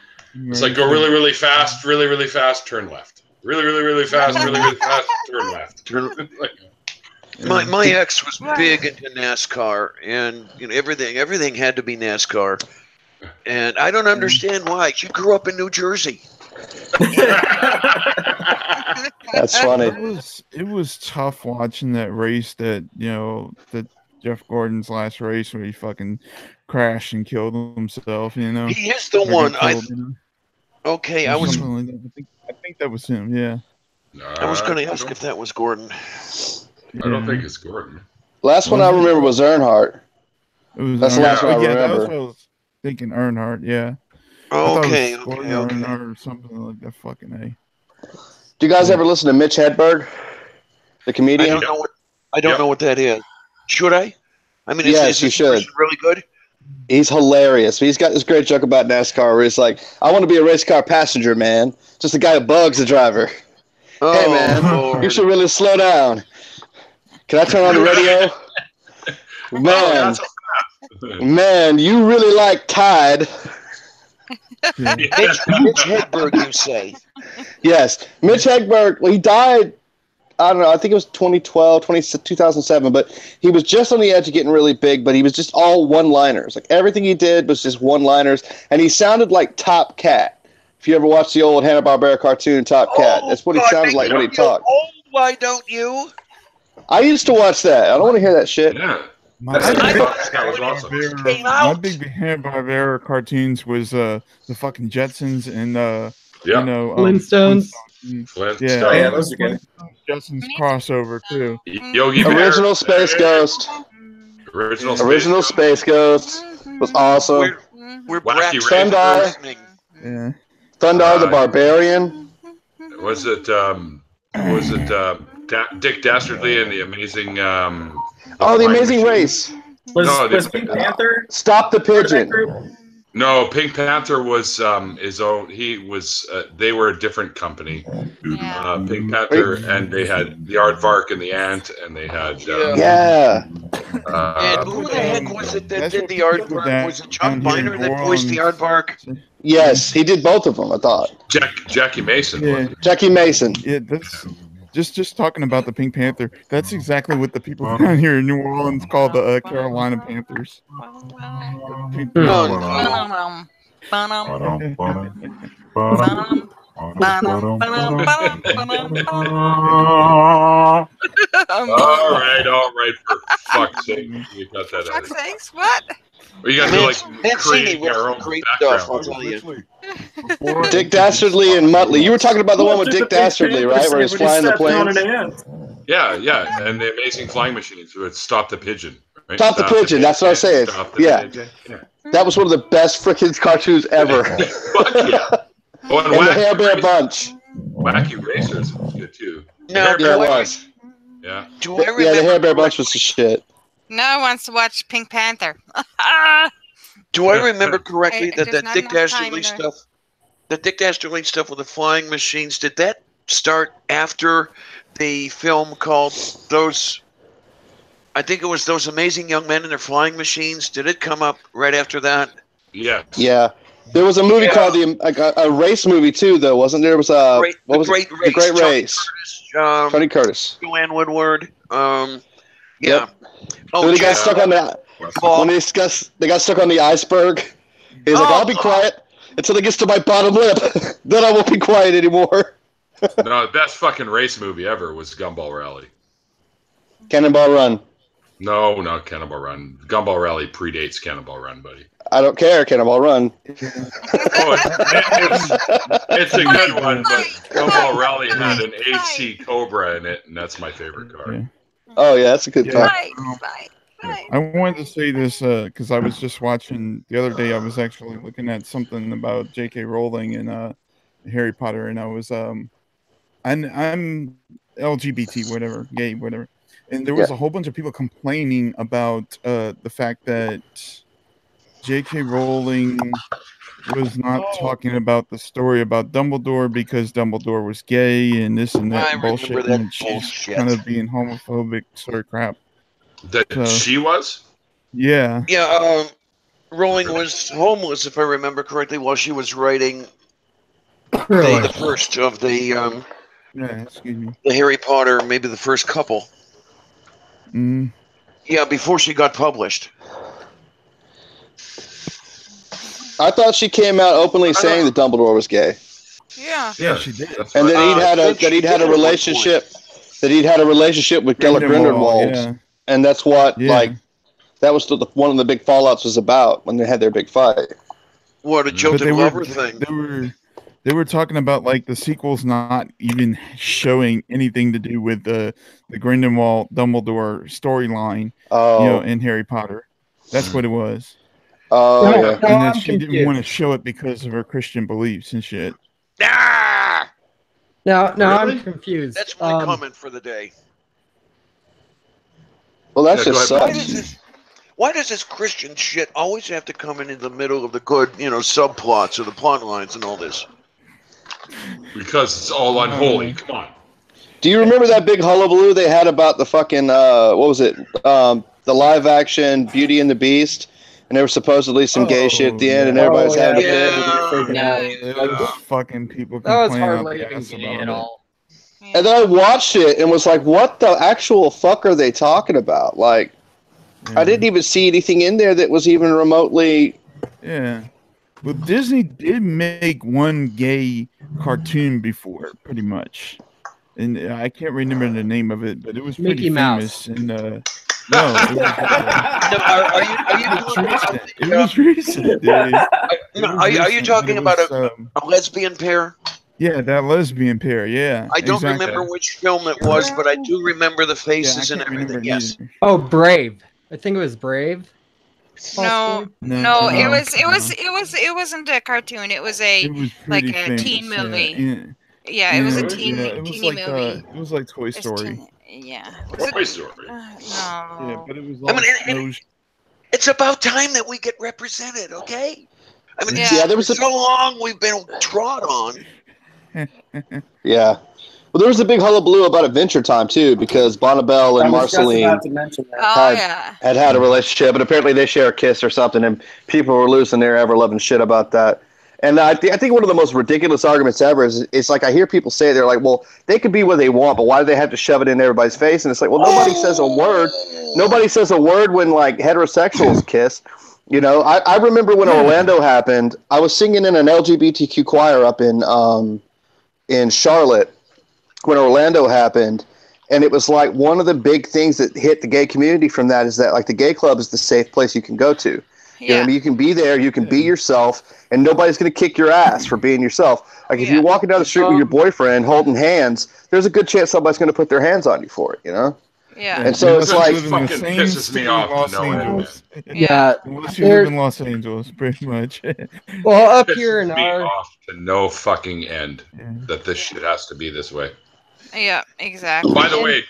go really, really fast, really, really fast, turn left. Really, really, really fast, really, really fast, turn left. My ex was big into NASCAR, and everything had to be NASCAR, and I don't understand why. She grew up in New Jersey. That's funny. It was tough watching that race that Jeff Gordon's last race where he fucking crashed and killed himself. He is the one. Okay, I was. Like I think that was him. Yeah. I was going to ask if that was Gordon. I don't think it's Gordon. Last one I remember was Earnhardt. That's the last one I remember. That was what I was thinking. Earnhardt. Yeah. Okay. Earnhardt or something like that. Fucking A. Do you guys ever listen to Mitch Hedberg, the comedian? I don't know what that is. Should I? I mean, yes, you should. Really good. He's hilarious. He's got this great joke about NASCAR where he's like, "I want to be a race car passenger, man. Just a guy who bugs the driver. Hey, man, you should really slow down. Can I turn on the radio? Man, you really like Tide." Mitch Hedberg, you say? Yes. Mitch Hedberg, well, he died, I don't know, I think it was 2007, but he was just on the edge of getting really big, but he was just all one-liners. Like, everything he did was just one-liners, and he sounded like Top Cat. If you ever watched the old Hanna-Barbera cartoon Top Cat, that's what he sounded like when he talked. Why don't you? I used to watch that. I don't want to hear that shit. Yeah. My big Hanna-Barbera cartoons was the fucking Jetsons and Flintstones. Yeah, those are good. Jetsons crossover too. Yogi Original Space Ghost. Original Space Ghost was awesome. We're Thundar. Yeah. Thundar the Barbarian. Was it Dick Dastardly and the Amazing? The Amazing Race. Was Pink Panther? Stop the Pigeon. No, Pink Panther was his own. He was. They were a different company. Pink Panther, and they had the Aardvark and the Ant, and they had. And who the heck was it that did the Aardvark? Was it Chuck Biner that voiced the Aardvark? Yes, he did both of them. I thought. Jackie Mason. Yeah. Jackie Mason. Yeah, that's just talking about the Pink Panther. That's exactly what the people down here in New Orleans call the Carolina Panthers. All right. For fuck's sake, you got that. Fuck's sakes, what? Well, you guys are like creating our own background. Dick Dastardly and Muttley. You were talking about the one with Dick Dastardly, right? Where he's flying the planes. Yeah, and the Amazing Flying Machines would Stop the Pigeon. Right? Stop the Pigeon. That's what I was saying. Yeah. That was one of the best freaking cartoons ever. Fuck yeah. Oh, and the Hair Bear Bunch. Wacky Racers was good too. Yeah, it was. Yeah. Yeah, the Hair Bear Bunch was the shit. No one wants to watch Pink Panther. Do I remember correctly that Dick Dastardly stuff, the Dick Dastardly stuff with the flying machines, did that start after the film called Those? I think it was Those Amazing Young Men and Their Flying Machines. Did it come up right after that? Yeah. Yeah. There was a movie called a race movie too, though, wasn't there? It was The Great Race. Tony Curtis. Joanne Woodward. Yeah. Oh, they got stuck on that. When they got stuck on the iceberg. He's like, "I'll be quiet until it gets to my bottom lip. Then I won't be quiet anymore." No, the best fucking race movie ever was Gumball Rally. Cannonball Run. No, not Cannonball Run. Gumball Rally predates Cannonball Run, buddy. I don't care, Cannonball Run. It's a good one, but Gumball Rally had an AC Cobra in it, and that's my favorite car. Yeah. Oh yeah, that's a good car. I wanted to say this because I was just watching the other day. I was actually looking at something about J.K. Rowling and Harry Potter, and I was I'm LGBT, whatever, gay, whatever, and there was a whole bunch of people complaining about the fact that J.K. Rowling was not talking about the story about Dumbledore because Dumbledore was gay and this and that bullshit, and she's kind of being homophobic sort of crap. That she was? Yeah. Yeah. Rowling was homeless, if I remember correctly, while she was writing the first of the the Harry Potter, maybe the first couple. Yeah, before she got published. I thought she came out openly saying that Dumbledore was gay. Yeah. Yeah, she did. And that he'd had a relationship with Gellert Grindelwald. Yeah. And that's what that was one of the big fallouts was about when they had their big fight. What a jilted lover thing. They were talking about like the sequels not even showing anything to do with the Grindelwald Dumbledore storyline, in Harry Potter. That's what it was. Oh, yeah. And then she didn't want to show it because of her Christian beliefs and shit. Ah! Now Really? I'm confused. That's my comment for the day. Well, that's just sucks. Why does this Christian shit always have to come in the middle of the good, subplots or the plot lines and all this? Because it's all unholy. Come on. Do you remember that big hullabaloo they had about the fucking what was it? The live action Beauty and the Beast, and there was supposedly some gay shit at the end, and everybody's having a fit. It was fucking people That was complaining hardly about even gay at all. And then I watched it and was like, "What the actual fuck are they talking about?" Like, I didn't even see anything in there that was even remotely. Yeah. Well, Disney did make one gay cartoon before, pretty much, and I can't remember the name of it, but it was pretty Mickey Mouse. famous. And no, it was recent. Are you talking about a lesbian pair? Yeah, that lesbian pair. Yeah, I don't remember which film it was, but I do remember the faces and everything. Yes. Oh, Brave. I think it was Brave. No, it wasn't a cartoon. It was a teen movie. Yeah, it was a teeny movie. It was like Toy Story. Toy Story. No. Yeah, but it was it's about time that we get represented, okay? I mean, there was so long we've been trod on. Yeah. Well, there was a big hullabaloo about Adventure Time, too, because Bonnabelle and Marceline had a relationship, and apparently they share a kiss or something, and people were losing their ever-loving shit about that. And I think one of the most ridiculous arguments ever is it's like I hear people say, they're like, well, they could be what they want, but why do they have to shove it in everybody's face? And it's like, well, nobody says a word. Nobody says a word when, like, heterosexuals kiss. I remember when Orlando happened, I was singing in an LGBTQ choir up in Charlotte when Orlando happened, and it was like one of the big things that hit the gay community from that is that like the gay club is the safe place you can go to. You know what I mean? You can be there, you can be yourself, and nobody's going to kick your ass for being yourself. Like if you're walking down the street with your boyfriend holding hands, there's a good chance somebody's going to put their hands on you for it, Yeah. And so it's like fucking pisses me off to no end. Yeah. Unless you live in Los Angeles, pretty much. Well, up Pisses here in me off to no fucking end that this shit has to be this way. Yeah, exactly. By the way,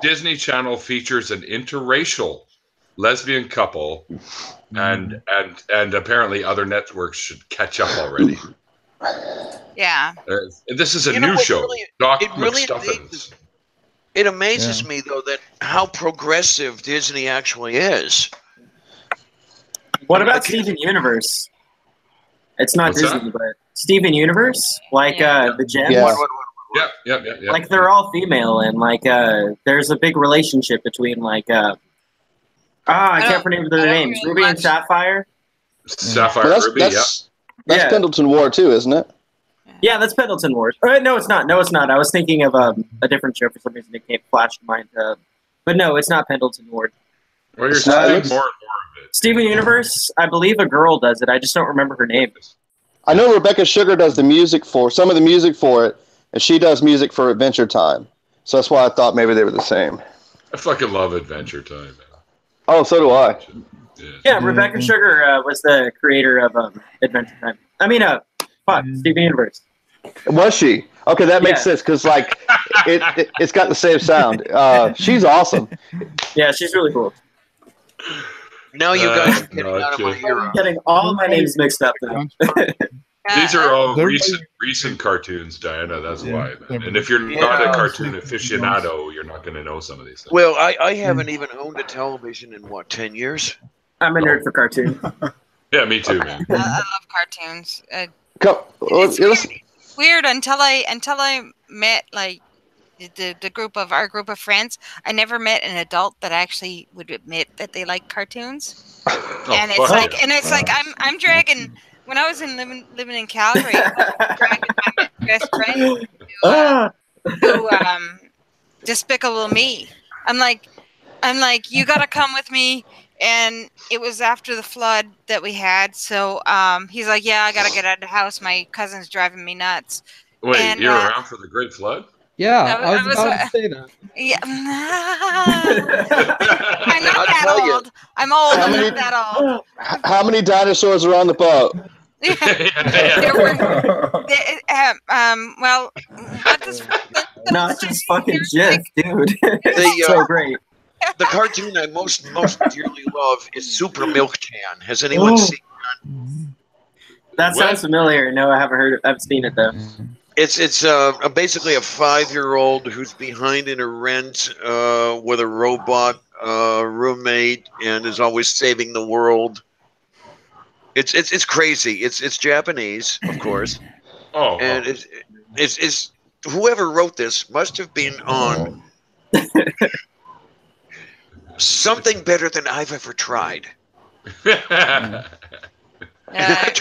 Disney Channel features an interracial lesbian couple, and apparently other networks should catch up already. Yeah. This is a new show. Really, Doc it really McStuffins. It amazes me though that how progressive Disney actually is. What about Steven Universe? It's not What's Disney, that? but Steven Universe, like the Gems. Yeah. Like they're all female, and like there's a big relationship between like I can't remember their names. Ruby and Sapphire. Sapphire Ruby. That's Pendleton Ward too, isn't it? Yeah, that's Pendleton Ward. No, it's not. I was thinking of a different show for some reason. It came flashed to mind. But no, it's not Pendleton Ward. Well, you're saying more and more of it. Steven Universe, I believe a girl does it. I just don't remember her name. I know Rebecca Sugar does some of the music for it, and she does music for Adventure Time. So that's why I thought maybe they were the same. I fucking love Adventure Time, man. Oh, so do I. Yeah, Rebecca Sugar was the creator of Adventure Time. I mean, Steven Universe. Was she? Okay, that makes sense because like it's got the same sound. She's awesome. Yeah, she's really cool. Now you guys are getting out of my hero. I'm getting all my names mixed up now. These are all recent cartoons, Diana. That's why. Man. And if you're not a cartoon aficionado, you're not going to know some of these things. Well, I haven't even owned a television in 10 years? I'm a nerd for cartoons. Yeah, me too, man. I love cartoons. It's weird until I met like the group of our group of friends. I never met an adult that actually would admit that they like cartoons. And it's like I'm dragging. When I was living in Calgary, I was dragging my best friend to Despicable Me. I'm like, you gotta come with me. And it was after the flood that we had, so he's like, yeah, I gotta get out of the house. My cousin's driving me nuts. Wait, and, you're around for the Great Flood? Yeah, I was about to say that. Yeah, I'm not that old. I'm old. I'm not that old. How many dinosaurs are on the boat? Well, not just fucking Jeff, dude. It's so great. The cartoon I most dearly love is Super Milk Can. Has anyone seen that? That sounds familiar. No, I haven't heard it. I've seen it though. It's basically a 5-year-old who's behind in a rent with a robot roommate and is always saving the world. It's crazy. It's Japanese, of course. And it's whoever wrote this must have been on something better than I've ever tried. I like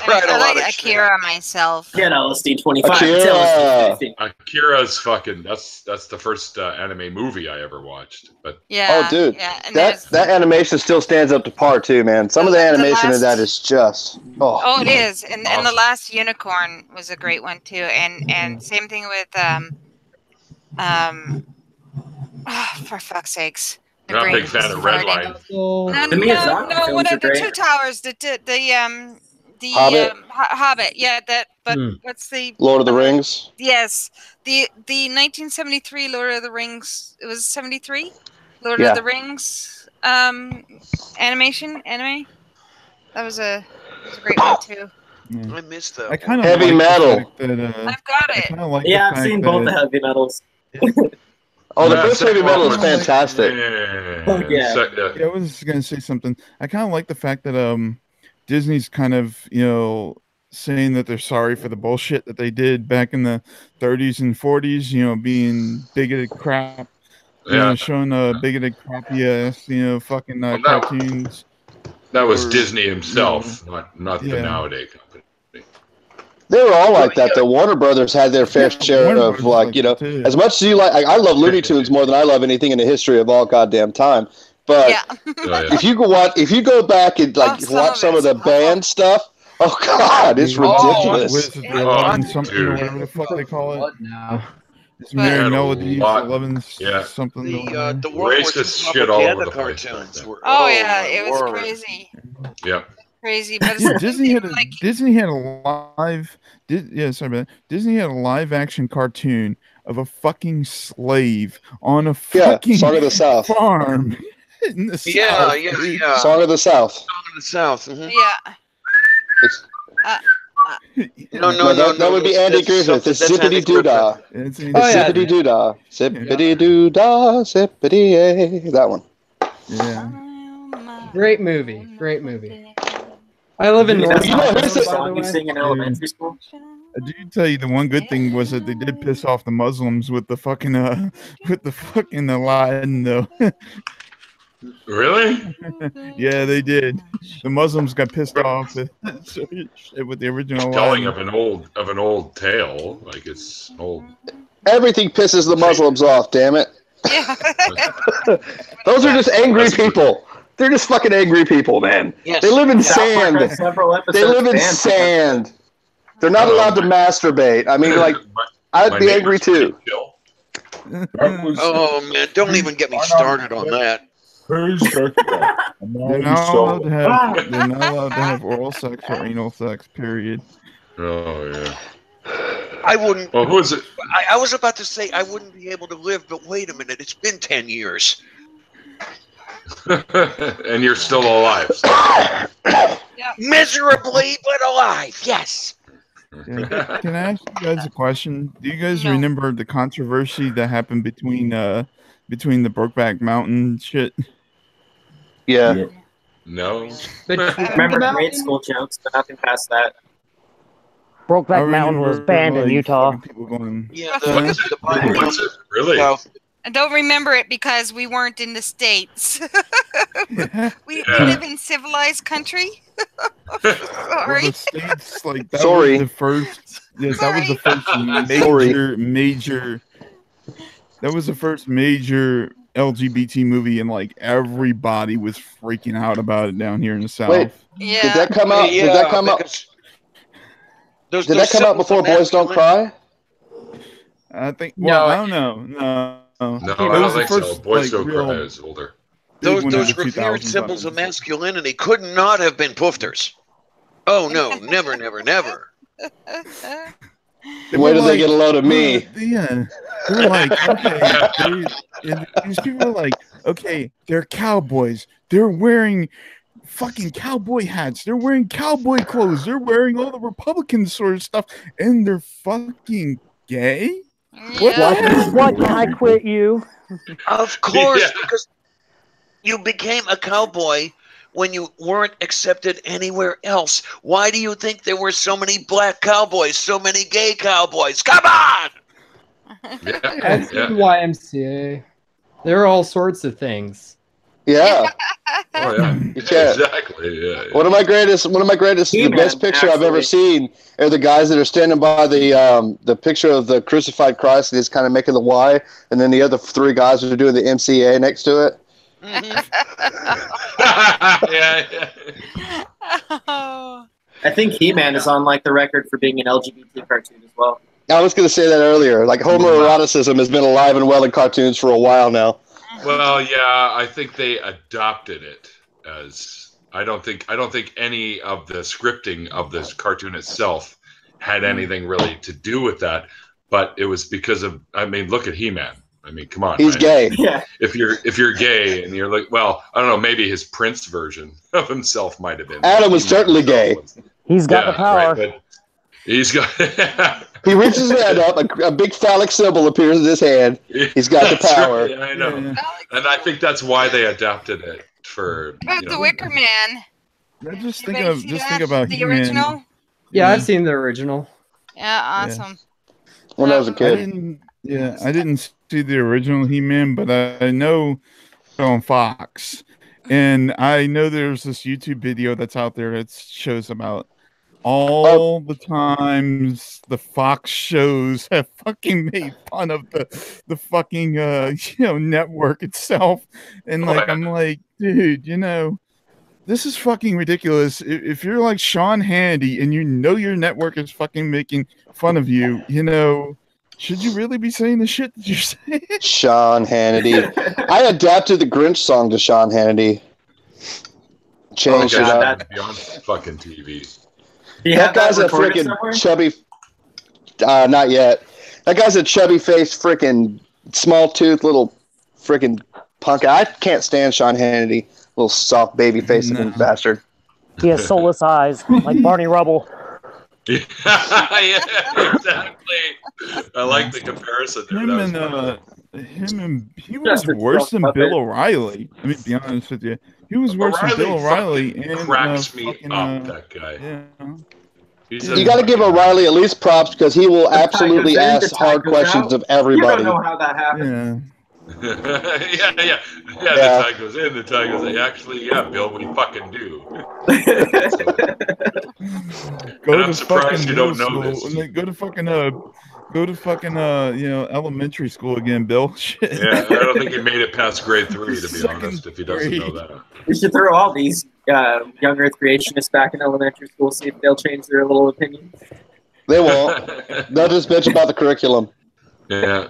Akira myself. Yeah, LSD 25. Akira's fucking. That's the first anime movie I ever watched. But oh, dude, that animation still stands up to par too, man. Some of the animation in that is just it is, and the Last Unicorn was a great one too, and same thing with for fuck's sakes. Not a big fan of Redline. No, what are the Two Towers? The Hobbit, yeah. But what's the Lord of the Rings? Yes, the 1973 Lord of the Rings. It was 73. Lord of the Rings anime. That was a great one too. I missed that. I kind of heavy metal. I've got it. I've seen both the heavy metals. Oh, the first heavy metal is fantastic. I was going to say something. I kind of like the fact that Disney's kind of, saying that they're sorry for the bullshit that they did back in the 30s and 40s, being bigoted crap, showing bigoted crappy ass, fucking cartoons. That was Disney himself, not the nowadays company. They were all like that. The Warner Brothers had their fair share of as much as you like. I love Looney Tunes more than I love anything in the history of all goddamn time. But if you go back and watch some of the band stuff, oh god, it's ridiculous. Something or whatever the fuck they call it now. It's Merry Melodies, 11 something. The racist shit all over the cartoons. It was crazy. Yeah. Crazy, but Disney had a live action cartoon of a fucking slave on a fucking Song of the South farm in the South. Yeah. Song of the South. Song of the South. Mm-hmm. Yeah. No, that would be Andy Griffith. It's Zippity Doodah. Zippity Doodah. Zippity Doodah. Zippity. That one. Yeah. Great movie. I live in North. Song you sing in elementary school. I do tell you the one good thing was that they did piss off the Muslims with the fucking Aladdin though. Really? Yeah, they did. The Muslims got pissed off with the original. Telling of an old tale, like it's old. Everything pisses the Muslims off. Damn it! Yeah. Those are just angry people. They're just fucking angry people, man. Yes. They live in sand. They live in sand. They're not allowed to masturbate. I mean, I'd be angry too. Oh man, don't even get me started on that. They're not allowed to have oral sex or anal sex, period. Oh yeah. I wouldn't. Well, who is it? I was about to say I wouldn't be able to live, but wait a minute, it's been 10 years. And you're still alive. Miserably, but alive. Yes. Can I ask you guys a question? Do you guys remember the controversy that happened between the Brokeback Mountain shit? Yeah. No. Remember grade school jokes, but nothing past that. Brokeback Mountain was banned in Utah. Yeah, what's it? Really? I don't remember it because we weren't in the States. we live in civilized country. Sorry. Well, the States, like, that Sorry. was the first. Yeah, that was the first major. That was the first major LGBT movie, and like everybody was freaking out about it down here in the South. Wait, Yeah. did that come out? Yeah, did that come out? Did that come out before Boys Don't Cry? I think. Well, I don't know. No, I don't think so. Boys Don't Cry is older. Those revered symbols of masculinity could not have been poofters. Oh no, never. Wait till they get a load of me. Yeah, they're like, okay, these people are like, okay, they're cowboys. They're wearing fucking cowboy hats. They're wearing cowboy clothes. They're wearing all the Republican sort of stuff, and they're fucking gay. What can I quit you? Of course, because you became a cowboy when you weren't accepted anywhere else. Why do you think there were so many black cowboys, so many gay cowboys? Come on! That's the YMCA. There are all sorts of things. Yeah. Oh yeah. You can't. Exactly. Yeah. One of my greatest, the best picture I've ever seen are the guys that are standing by the picture of the crucified Christ, and he's kind of making the Y, and then the other three guys are doing the MCA next to it. I think He-Man is on like the record for being an LGBT cartoon as well. I was going to say that earlier. Like homoeroticism has been alive and well in cartoons for a while now. Well, yeah, I think they adopted it as I don't think any of the scripting of this cartoon itself had anything really to do with that, but it was because of look at He-Man. I mean, come on. He's gay. Yeah. If you're gay and you're like, well, I don't know, maybe his Prince version of himself might have been. Adam was certainly gay. He's got the power. Right, he's got. He reaches his hand up, a big phallic symbol appears in his hand. He's got the power. Right, I know, and I think that's why they adapted it for. The Wicker Man. Just think about the original. Yeah, I've seen the original. Yeah, awesome. When I was a kid. I didn't see the original He-Man, but I know on Fox, and I know there's this YouTube video that's out there that shows about all the times the Fox shows have fucking made fun of the fucking network itself, and I'm like, dude, this is fucking ridiculous. If you're like Sean Hannity and your network is fucking making fun of you, should you really be saying the shit that you're saying? Sean Hannity. I adapted the Grinch song to Sean Hannity. Changed it up. Beyond fucking TV. That guy's a freaking chubby. Not yet. That guy's a chubby-faced, freaking small-toothed little freaking punk. I can't stand Sean Hannity. Little soft baby-faced looking bastard. He has soulless eyes, like Barney Rubble. Yeah, exactly. I like the comparison there. He was worse than Bill O'Reilly. Let me be honest with you. He was worse than Bill O'Reilly. And cracks me up, that guy. Yeah. You got to give O'Reilly at least props because he will absolutely ask hard questions of everybody. You don't know how that happened. Yeah. The tie goes in, the tie goes in. Actually, Bill, we fucking do. I'm surprised you don't know this. Go to fucking elementary school again, Bill. Shit. Yeah, I don't think he made it past grade 3, to be honest, if he doesn't know that. We should throw all these young Earth creationists back in elementary school, see if they'll change their little opinions. They won't. They'll just bitch about the curriculum. Yeah.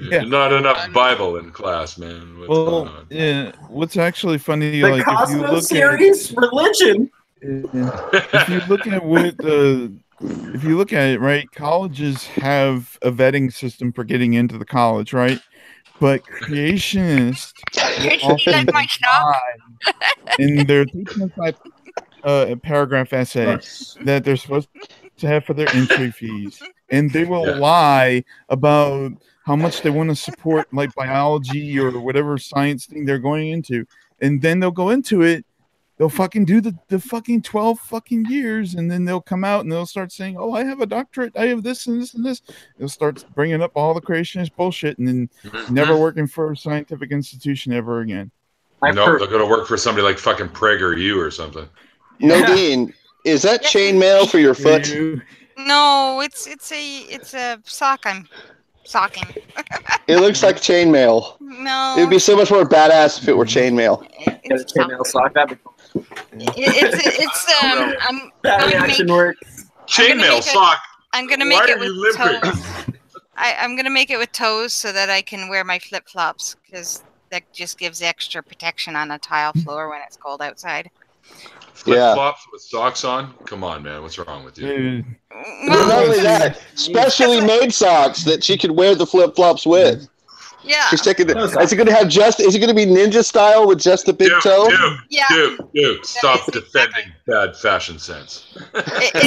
Not enough Bible in class, man. What's going on? Yeah. What's actually funny, the like Cosmos if you look series, religion. If you look at if you look at it, right, colleges have a vetting system for getting into the college, right? But creationists often in their 3.5 paragraph essay that they're supposed to have for their entry fees, and they will lie about how much they want to support like biology or whatever science thing they're going into, and then they'll go into it. they'll fucking do the fucking 12 fucking years, and then they'll come out and they'll start saying, oh, I have a doctorate, I have this and this and this. They'll start bringing up all the creationist bullshit, and then never working for a scientific institution ever again. No, they're going to work for somebody like fucking Preg or you or something. Nadine, is that chainmail for your foot? No, it's a sock I'm socking. It looks like chainmail. No. It would be so much more badass if it were chainmail. It's a chainmail sock. That'd be cool. Chainmail sock. I'm gonna make it with toes. I'm gonna make it with toes so that I can wear my flip flops, because that just gives extra protection on a tile floor when it's cold outside. Flip flops with socks on? Come on, man. What's wrong with you? Not only that, specially made socks that she could wear the flip flops with. Yeah. She's taking the, is it going to have just? Is it going to be ninja style with just the big toe? Dude, stop defending bad fashion sense. It's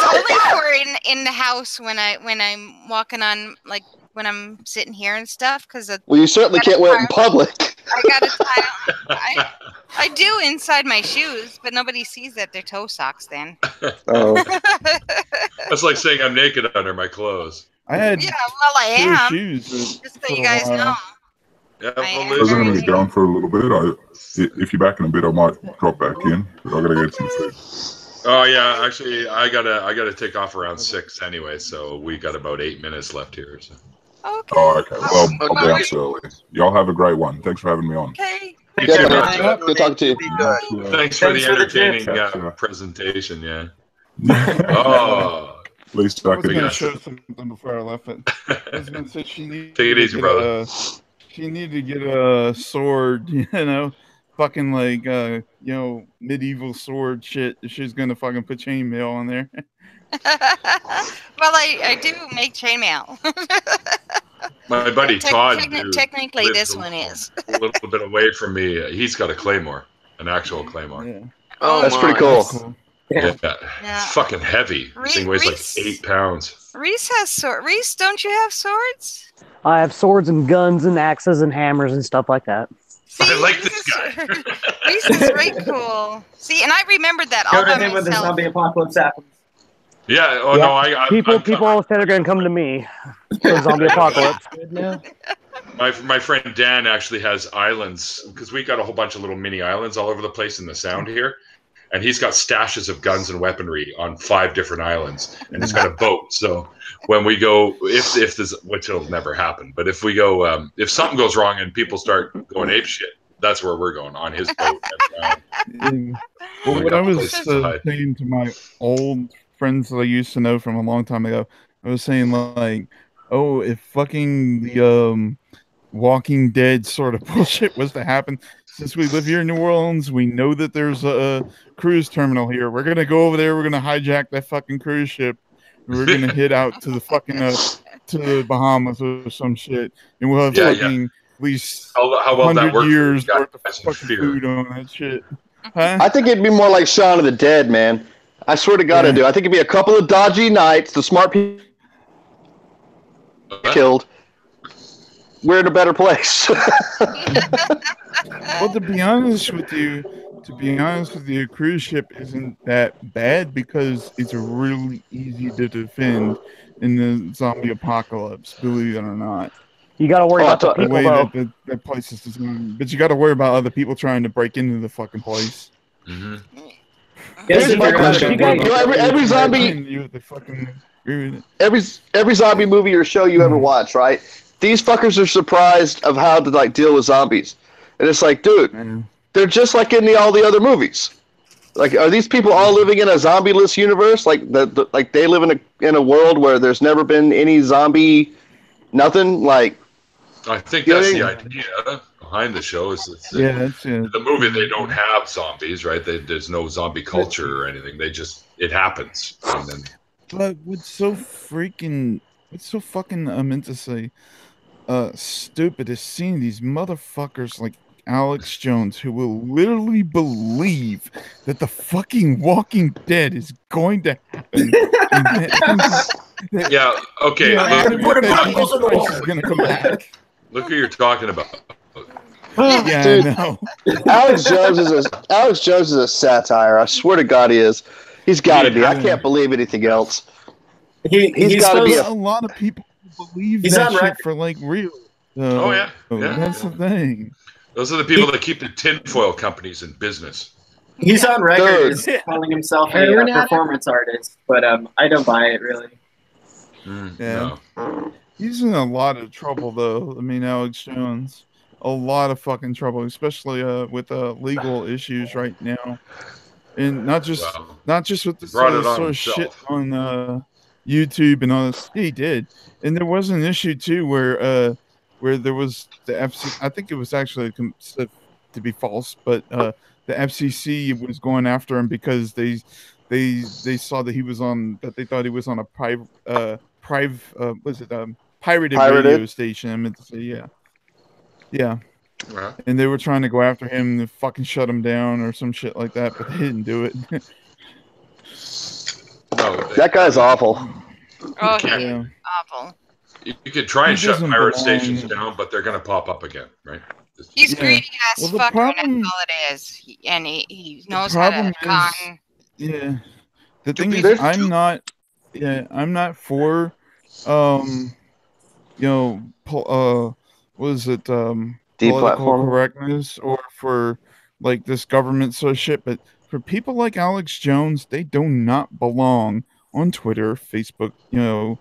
only for in the house when I'm walking on, like when I'm sitting here and stuff. Well, you certainly can't wear it in public. I got a tile. I do inside my shoes, but nobody sees that they're toe socks then. Oh. That's like saying I'm naked under my clothes. I had I am. shoes just so you guys know. I was going to be gone for a little bit. If you're back in a bit, I might drop back in, but I got to get some food. Oh yeah, actually, I gotta take off around 6 anyway, so we got about 8 minutes left here. So. Okay. Oh, okay. Well, I'll be out early. Y'all have a great one. Thanks for having me on. Okay. Good talking to you. Thanks for the entertaining presentation. Yeah. Oh. At least I was going to show something before I left it. I was going to say she needed take it easy, brother. She needed to get a sword, fucking like medieval sword shit. She's going to fucking put chainmail on there. Well, I do make chainmail. My buddy Todd. Technically, this one is a little bit away from me. He's got a claymore, an actual claymore. Yeah. Oh, that's pretty cool. Yeah. It's fucking heavy. This thing weighs like 8 pounds. Reese has sword. Reese, don't you have swords? I have swords and guns and axes and hammers and stuff like that. See, I like this guy. Reese is very cool. See, and I remembered that all by When the myself. zombie apocalypse happens. Yeah. Oh no, People always say they're going to come to me for zombie apocalypse. My friend Dan actually has islands, because we got a whole bunch of little mini islands all over the place in the Sound here. And he's got stashes of guns and weaponry on 5 different islands, and he's got a boat. So when we go, if this, which will never happen, but if we go, if something goes wrong and people start going ape shit, that's where we're going, on his boat. What I was saying to my old friends that I used to know from a long time ago, I was saying like, oh, if fucking the Walking Dead sort of bullshit was to happen, since we live here in New Orleans, we know that there's a cruise terminal here. We're gonna go over there. We're gonna hijack that fucking cruise ship. We're gonna head out to the fucking to the Bahamas or some shit, and we'll have fucking at least 100 years worth of fucking food on that shit. Huh? I think it'd be more like Shaun of the Dead, man. I swear to God, I do. I think it'd be a couple of dodgy nights. The smart people killed. We're in a better place. Well, to be honest with you, a cruise ship isn't that bad because it's really easy to defend in the zombie apocalypse, believe it or not. You got to worry about the people, though. That place is designed. But you got to worry about other people trying to break into the fucking place. Mm-hmm. Here's my question. Every zombie... Every zombie movie or show you ever watch, right? These fuckers are surprised of how to like deal with zombies, and it's like, dude, they're just like in all the other movies. Like, are these people all living in a zombie-less universe? Like, like they live in a world where there's never been any zombie, nothing. Like, I think that's the idea behind the show. Is the movie? They don't have zombies, right? There's no zombie culture or anything. It happens. And then, but what's so fucking I meant to say, stupid is seeing these motherfuckers like Alex Jones, who will literally believe that the fucking Walking Dead is going to happen. Yeah, okay. Is gonna come back. Look who you're talking about. Yeah, Dude, I know. Alex Jones is a satire. I swear to God, he is. He's got to be. I can't believe anything else. He's got to be. A lot of people believe that shit for like real. Oh yeah, that's the thing. Those are the people that keep the tinfoil companies in business. He's on record as calling himself a performance artist, but I don't buy it really. Yeah. No. He's in a lot of trouble though. I mean, Alex Jones, a lot of fucking trouble, especially with legal issues right now, and not just with the sort of shit on YouTube and all this. He did, and there was an issue too where there was the FCC. I think it was actually to be false, but the FCC was going after him because they saw that he was on that they thought he was on a pirated radio station. I meant to say, yeah. Right. And they were trying to go after him to fucking shut him down or some shit like that, but they didn't do it. That guy's awful. Oh, yeah. Awful. You could try and shut pirate stations down, but they're going to pop up again, right? He's greedy as fuck, and that's all it is. He knows how to con. Yeah. The thing is, I'm not for, what is it, political correctness or for like this government sort of shit, but for people like Alex Jones, they do not belong on Twitter, Facebook, YouTube.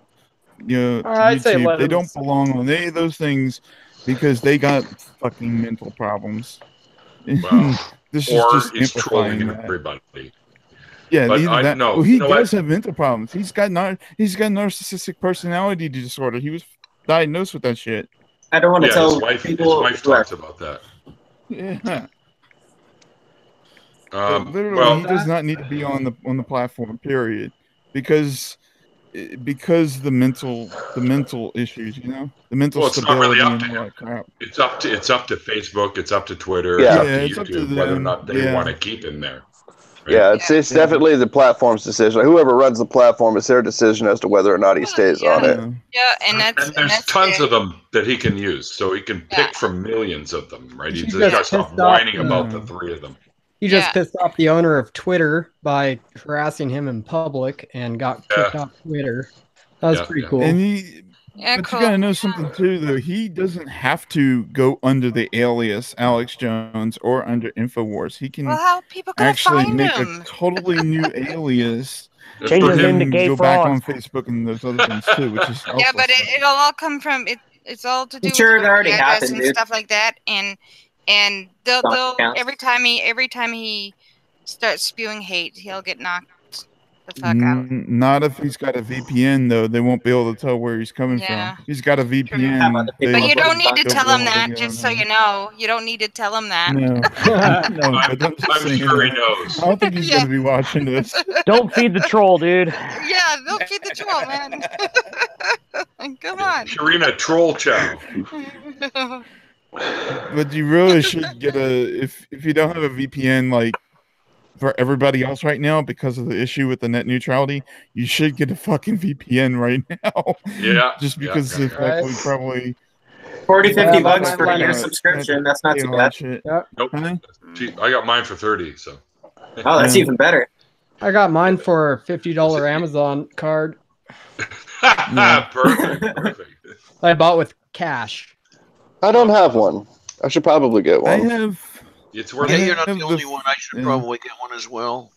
They don't belong on any of those things because they got fucking mental problems. Well, this is just amplifying that. Everybody. Yeah, but that. Well, he does have mental problems. He's got narcissistic personality disorder. He was diagnosed with that shit. I don't want to tell his wife talks about that. Yeah. Literally, he does not need to be on the platform. Period, because the mental issues, the mental stability and all that crap. It's up to Facebook. It's up to Twitter. It's up to YouTube whether or not they want to keep him there. Right? Yeah, it's definitely the platform's decision. Whoever runs the platform, it's their decision as to whether or not he stays on it. Yeah, and there's tons of them that he can use, so he can pick from millions of them, right? He's got to stop whining about the three of them. He just pissed off the owner of Twitter by harassing him in public and got kicked off Twitter. That was pretty cool. And but you gotta know something too, though. He doesn't have to go under the alias Alex Jones or under Infowars. He can actually make a totally new alias. Change his name to Gay Go Frog. back on Facebook and those other things too, which is but it'll all come from it. It's all to do with it already happened, and stuff like that, and they'll every time he starts spewing hate, he'll get knocked the fuck out. Not if he's got a VPN though. They won't be able to tell where he's coming from. He's got a VPN. But you don't need to tell him that, just so you know. You don't need to tell him that. No, I'm sure he knows. I don't think he's going to be watching this. Don't feed the troll, dude. Yeah, don't feed the troll, man. Come on. Sharina, troll chow. But you really should get if you don't have a VPN like for everybody else right now because of the issue with the net neutrality, you should get a fucking VPN right now. Yeah. Just because of the fact we probably $40-50 for a year subscription. That's not too bad. Nope. I got mine for 30, so. Oh, that's even better. I got mine for a $50 Amazon card. Perfect. I bought with cash. I don't have one. I should probably get one. I have. It's worth it. You're not the only one. I should probably get one as well.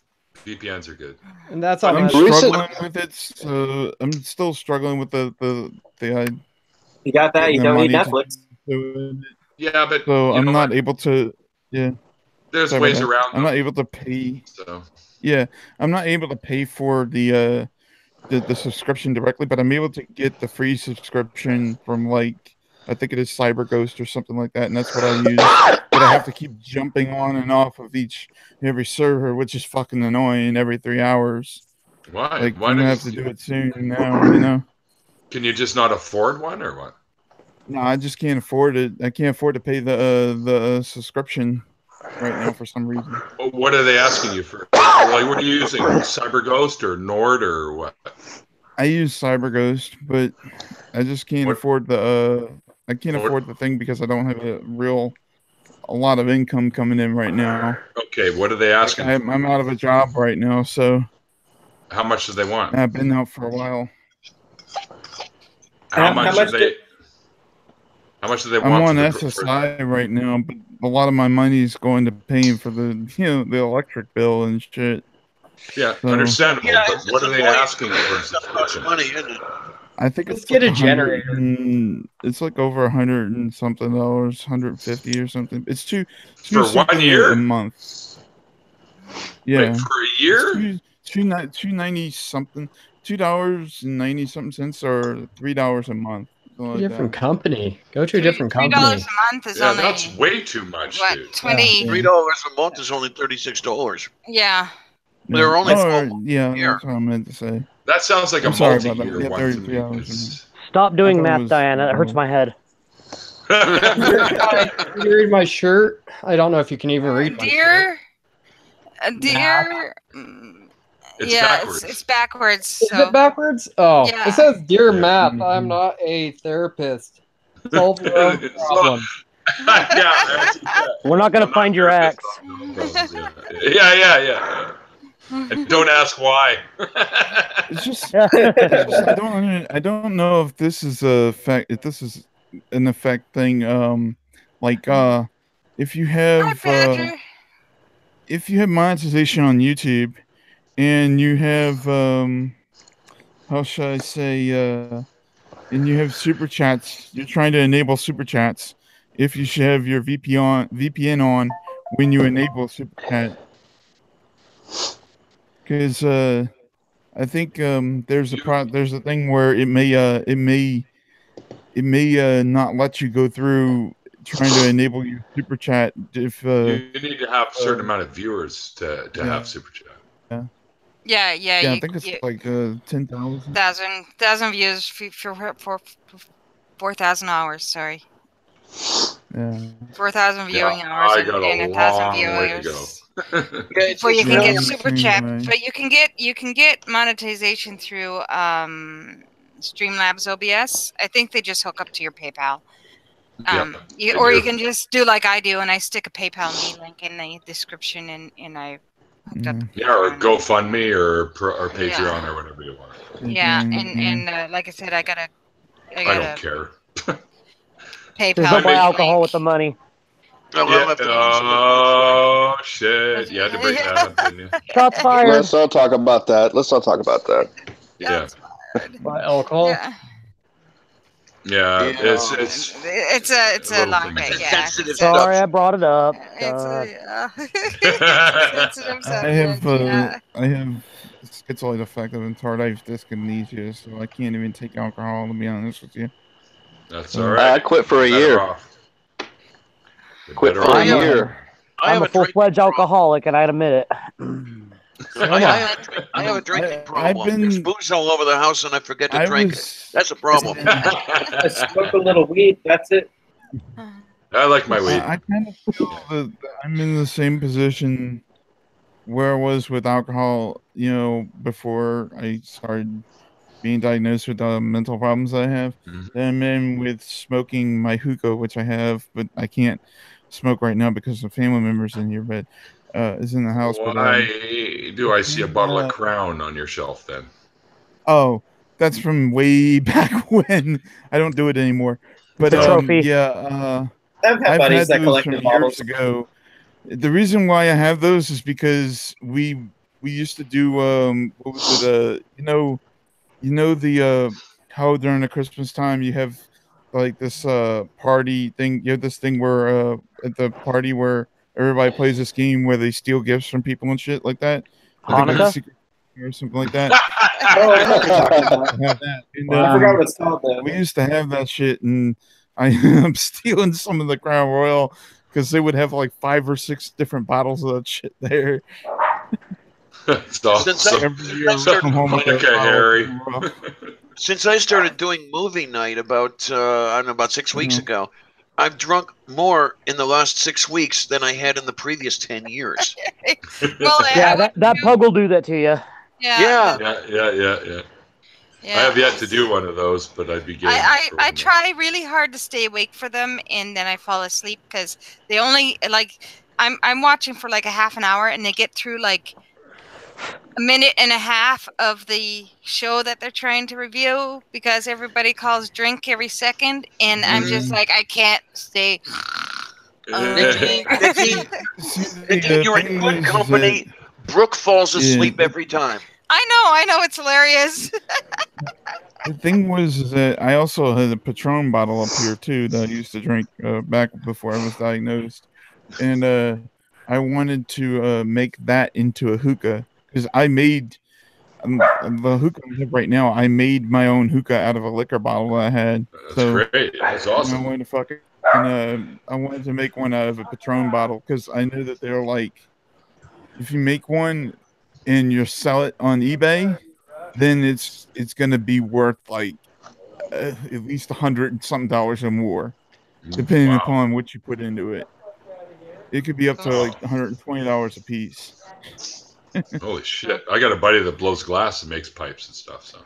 VPNs are good. And that's all I'm struggling with it. So I'm still struggling with the You got that? You don't need Netflix. Yeah, but so I'm not able to. Yeah. There's ways around. I'm not able to pay. So. Yeah, I'm not able to pay for the subscription directly, but I'm able to get the free subscription from I think it is CyberGhost or something like that, and that's what I use. But I have to keep jumping on and off of every server, which is fucking annoying every 3 hours. Why? Why I'm gonna have to do it soon now, Can you just not afford one or what? No, I just can't afford it. I can't afford to pay the subscription right now for some reason. What are they asking you for? What are you using? CyberGhost or Nord or what? I use CyberGhost, but I just can't afford the. I can't afford the thing because I don't have a real a lot of income coming in right now. Okay, what are they asking? I'm out of a job right now, so. How much do they want? I've been out for a while. How much do they want? I'm on SSI right now, but a lot of my money is going to paying for the the electric bill and shit. Yeah, so, understandable. Yeah, but what are they asking for? Money, isn't it? I think let's get a generator. It's like over $100 and something, $150 or something. It's two for 1 year a month. Yeah, wait, for a year. $2.90 something, $2.90 something cents, or $3 a month. Like different company. Go to a different company. $3 a month is only. That's way too much. What, dude. $20? $3 a month is only $36. Yeah. They're only that's what I meant to say. That sounds like a multi-year one to me. Stop doing math, Diana. That hurts my head. Can you read my shirt? I don't know if you can even read my shirt. Dear. It's backwards. It's backwards. So. Is it backwards? Oh, yeah. It says, "Dear Matt, I'm not a therapist. Solve your own problem." We're not going to find your ex. Yeah. And don't ask why. It's just I don't know if this is a fact. If this is an effect thing. If you have monetization on YouTube, and you have how should I say? And you have super chats. You're trying to enable super chats. If you should have your VPN on when you enable super chat. Because I think there's a thing where it may not let you go through trying to enable your super chat if you need to have a certain amount of viewers to have super chat. Yeah. I think it's like 10,000. Thousand views for 4,000 hours. Sorry. Yeah. 4,000 viewing hours and 1,000 viewers. Before you can get super chat, but you can get monetization through Streamlabs OBS. I think they just hook up to your PayPal. Or you can just do like I do, and I stick a PayPal me link in the description, and I hooked up. Or GoFundMe or Patreon or whatever you want. Yeah, and like I said, I don't care. PayPal. There's no alcohol with the money. Oh shit! You had to bring that up, didn't you? Shots fired. Let's not talk about that. Yeah. Buy alcohol. Yeah. It's a long day. Yeah. Sorry, I brought it up. I have schizoid-affective tardive dyskinesia, so I can't even take alcohol. To be honest with you. That's all right. I quit for a year. I'm a full-fledged alcoholic, and I admit it. I have a drinking problem. There's booze all over the house, and I forget to drink it. That's a problem. I smoke a little weed. That's it. I like my weed. I kind of feel that I'm in the same position where I was with alcohol, before I started being diagnosed with the mental problems I have. And then with smoking my hookah, which I have, but I can't smoke right now because of family members in here, but is in the house. Why do I see a bottle of Crown on your shelf then? Oh, that's from way back when. I don't do it anymore. But yeah, I've had those from years ago. The reason why I have those is because we used to do what was it? How during the Christmas time you have like this party thing. You have this thing where at the party where everybody plays this game where they steal gifts from people and shit like that. Hanukkah? Or something like that. I forgot what it's called though. We used to have that shit, and I'm stealing some of the Crown Royal because they would have like 5 or 6 different bottles of that shit there. Since I started doing movie night about 6 weeks ago, I've drunk more in the last 6 weeks than I had in the previous 10 years. That pug will do that to you. Yeah. I have yet to do one of those, but I'd be game. I try really hard to stay awake for them, and then I fall asleep because they only I'm watching for like a half an hour, and they get through like a minute and a half of the show that they're trying to review because everybody calls drink every second, and I'm just like, I can't stay. Nadine, you're in good company. Brooke falls asleep every time. I know, it's hilarious. The thing was that I also had a Patron bottle up here too that I used to drink back before I was diagnosed, and I wanted to make that into a hookah because I made the hookah I have right now. I made my own hookah out of a liquor bottle that I had. That's great. That's awesome. I wanted to make one out of a Patron bottle because I know that they're like, if you make one and you sell it on eBay, then it's gonna be worth like at least $100 and something or more, depending upon what you put into it. It could be up to like $120 a piece. Holy shit! I got a buddy that blows glass and makes pipes and stuff. So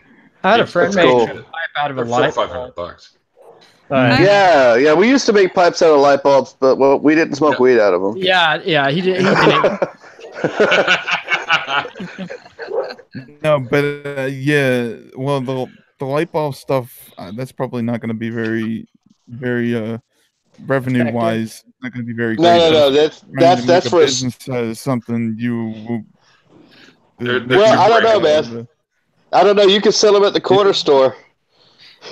I had a friend make a pipe out of a light bulb. $500. Yeah, we used to make pipes out of light bulbs, but we didn't smoke weed out of them. Yeah, he didn't. No, but well, the light bulb stuff that's probably not going to be very revenue wise. Not going to be very great. No. That's for business something you. Well, I don't know, man. I don't know. You can sell them at the corner store.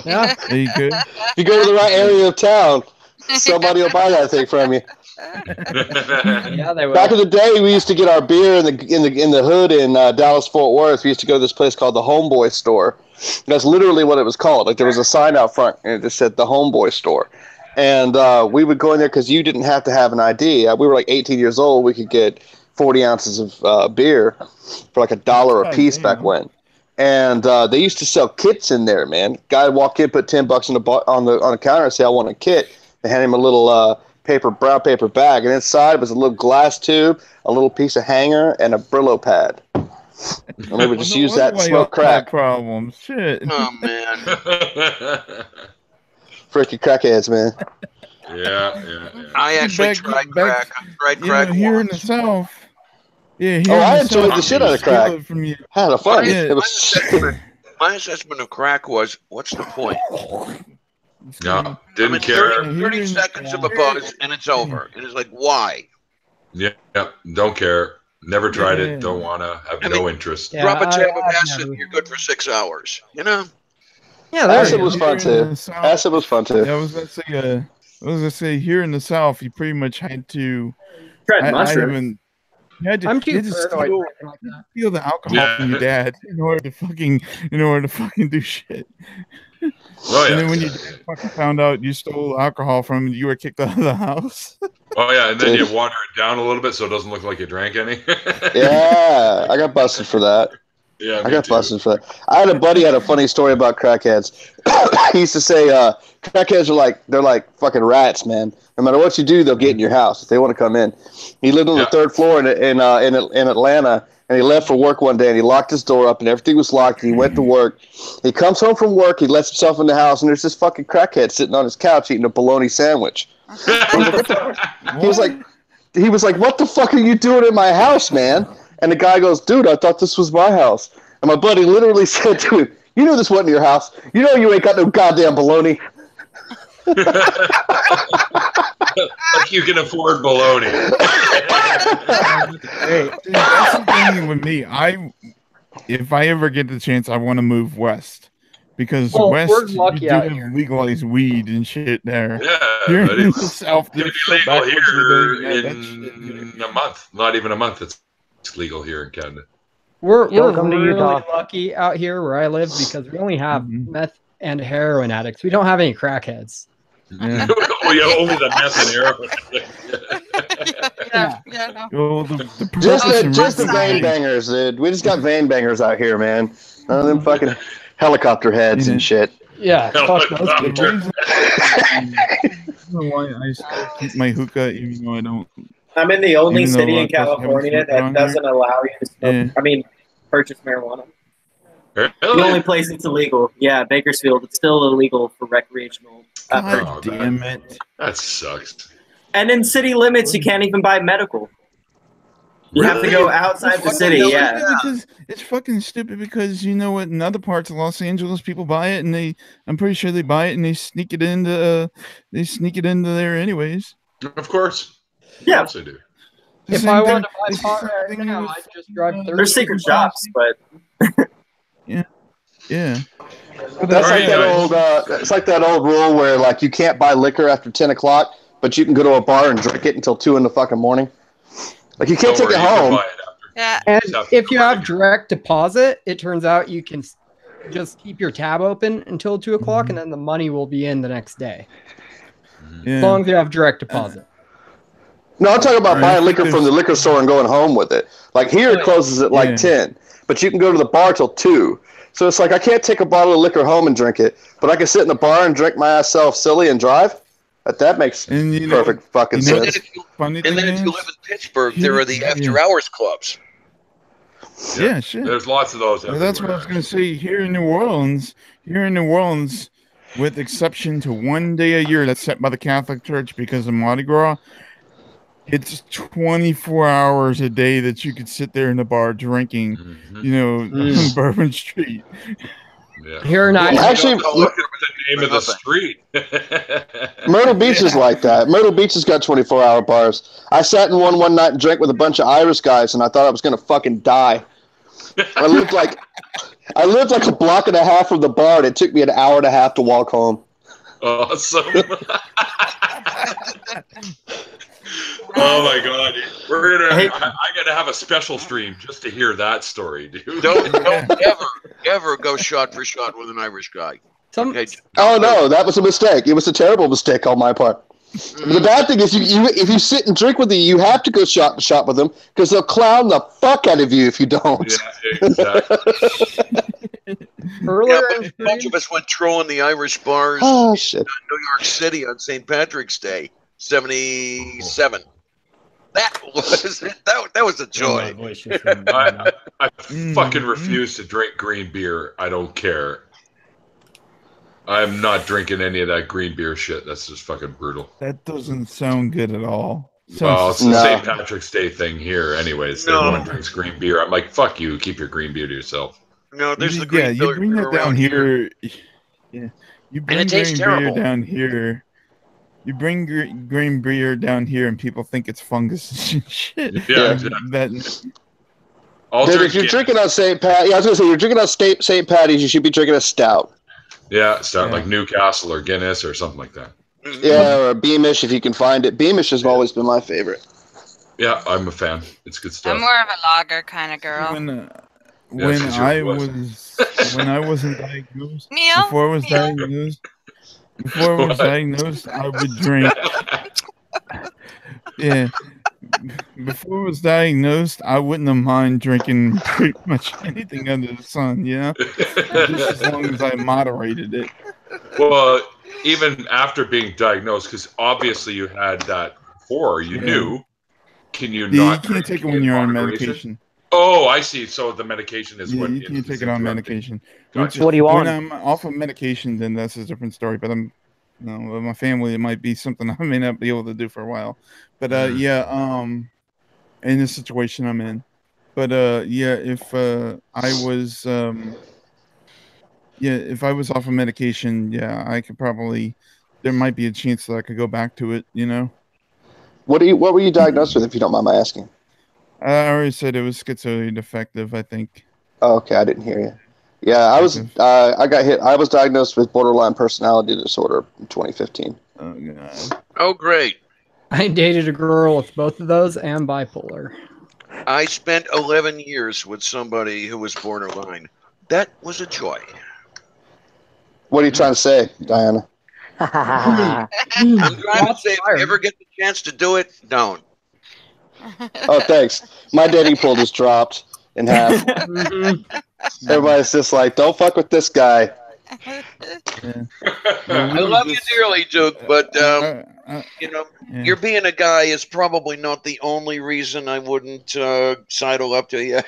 Yeah, you could. If you go to the right area of town, somebody will buy that thing from you. Yeah, they will. Back in the day, we used to get our beer in the hood in Dallas Fort Worth. We used to go to this place called the Homeboy Store. That's literally what it was called. Like there was a sign out front and it just said the Homeboy Store, and we would go in there because you didn't have to have an ID. We were like 18 years old. We could get 40 ounces of beer for like $1 a piece back when. And they used to sell kits in there, man. Guy would walk in, put $10 on the counter, and say, "I want a kit." They hand him a little brown paper bag, and inside was a little glass tube, a little piece of hanger, and a Brillo pad. And they would just use that to smoke crack. Problems, shit. Oh man, freaking crackheads, man. Yeah. I actually tried crack. I tried crack here in the South. Yeah, I enjoyed the shit out of crack. Had a fun. My assessment of crack was, what's the point? No, didn't care. 30 seconds of a buzz and it's over. And it's like, why? Yeah, don't care. Never tried it. Don't wanna. Have no interest. Yeah, drop a tab of acid and you're good for 6 hours. You know? Yeah, acid was fun too. Acid was fun too. Yeah, I was gonna say here in the South, you pretty much had to. Try mushrooms. I'm too paranoid like that. Steal the alcohol from your dad in order to fucking do shit. Oh yeah. And then when you fucking found out you stole alcohol from him, you were kicked out of the house. Oh yeah, and then you water it down a little bit so it doesn't look like you drank any. Yeah, I got busted for that. Yeah, I got busted for that. I had a buddy had a funny story about crackheads. He used to say, crackheads are they're like fucking rats, man. No matter what you do, they'll get in your house if they want to come in. He lived on the third floor in Atlanta, and he left for work one day, and he locked his door up, and everything was locked, and he went to work. He comes home from work, he lets himself in the house, and there's this fucking crackhead sitting on his couch eating a bologna sandwich. He was like, "What the fuck are you doing in my house, man?" And the guy goes, "Dude, I thought this was my house." And my buddy literally said to him, "You know this wasn't your house. You know you ain't got no goddamn bologna." Like you can afford bologna. Hey, that's the thing with me. If I ever get the chance, I want to move west because west you do have legalized weed and shit there. Yeah, here but in the South, it's legal here in a month. Not even a month. It's legal here in Canada. We're really lucky out here where I live because we only have meth and heroin addicts. We don't have any crackheads. Yeah. Oh yeah, only the meth and heroin. Just the vein bangers, dude. We just got vein bangers out here, man. None of them fucking helicopter heads and shit. Yeah. Why I still keep my hookah even though I don't. I'm in the only city in California that doesn't allow you to smoke. I mean, purchase marijuana. The only place it's illegal. Yeah, Bakersfield. It's still illegal for recreational. God damn it. That sucks. And in city limits, you can't even buy medical. You have to go outside the city. Yeah. Because it's fucking stupid because you know what? In other parts of Los Angeles, people buy it and I'm pretty sure they buy it and they sneak it into there anyways. Of course. Yeah. Of course they do. If I wanted to buy pot right now, I'd just drive 30. There's secret shops, but yeah. That's like that old. It's like that old rule where like you can't buy liquor after 10 o'clock, but you can go to a bar and drink it until 2 in the fucking morning. Like you can't take it home. Yeah. And if you have direct deposit, it turns out you can just keep your tab open until 2 o'clock, and then the money will be in the next day. As long as you have direct deposit. No, I'm talking about buying liquor from the liquor store and going home with it. Like here, it closes at like 10, but you can go to the bar till 2. So it's like I can't take a bottle of liquor home and drink it, but I can sit in the bar and drink myself silly and drive. That makes perfect fucking sense. And then if you live in Pittsburgh, there are the after-hours clubs. Yeah, shit. There's lots of those. Well, that's what I was going to say. Here in New Orleans, with exception to one day a year that's set by the Catholic Church because of Mardi Gras, it's 24 hours a day that you could sit there in the bar drinking, on Bourbon Street. Yeah. Here in actually, look at the name of the street. Myrtle Beach is like that. Myrtle Beach has got 24-hour bars. I sat in one night and drank with a bunch of Irish guys, and I thought I was going to fucking die. I lived like a block and a half from the bar, and it took me an hour and a half to walk home. Awesome. Oh my god, I gotta have a special stream just to hear that story, dude. Don't ever go shot for shot with an Irish guy. Okay. Oh no, that was a mistake. It was a terrible mistake on my part. The bad thing is, if you sit and drink with them, you have to go shot for shot with them because they'll clown the fuck out of you if you don't. Yeah, exactly. A bunch of us went trolling the Irish bars in New York City on St. Patrick's Day, 77. That was a joy. I fucking refuse to drink green beer. I don't care. I'm not drinking any of that green beer shit. That's just fucking brutal. That doesn't sound good at all. Well, it's the St. Patrick's Day thing here anyways. Everyone drinks green beer. I'm like, fuck you. Keep your green beer to yourself. No, there's the green beer. Yeah, you bring that down here. Yeah, you bring green beer down here. You bring green beer down here, and people think it's fungus and shit. Yeah, exactly. Dude, if you're drinking on St. Pat, I was gonna say, you're drinking on St. Patty's, you should be drinking a stout. Yeah, stout like Newcastle or Guinness or something like that. Yeah, or a Beamish if you can find it. Beamish has always been my favorite. Yeah, I'm a fan. It's good stuff. I'm more of a lager kind of girl. When I wasn't diagnosed, before I was diagnosed, I would drink. Yeah. Before I was diagnosed, I wouldn't have mind drinking pretty much anything under the sun, just as long as I moderated it. Well, even after being diagnosed, because obviously you had that before, you knew. Can you not? You can't take it when you're on medication. Oh, I see. So the medication is what you can't take it on medication. Gotcha. What do you want? When I'm off of medication, then that's a different story. But with my family, it might be something I may not be able to do for a while. But in the situation I'm in. But if I was off of medication, I could probably. There might be a chance that I could go back to it. What were you diagnosed with, if you don't mind my asking? I already said it was schizoaffective, I think. Oh, okay, I didn't hear you. Yeah, I was. I got hit. I was diagnosed with borderline personality disorder in 2015. Oh god. Oh great. I dated a girl with both of those and bipolar. I spent 11 years with somebody who was borderline. That was a joy. What are you trying to say, Diana? I'm trying to say, if you ever get the chance to do it, don't. Oh, thanks. My dating pool just dropped in half. Everybody's just like, don't fuck with this guy. I love you dearly, Duke, but You're being a guy is probably not the only reason I wouldn't sidle up to you.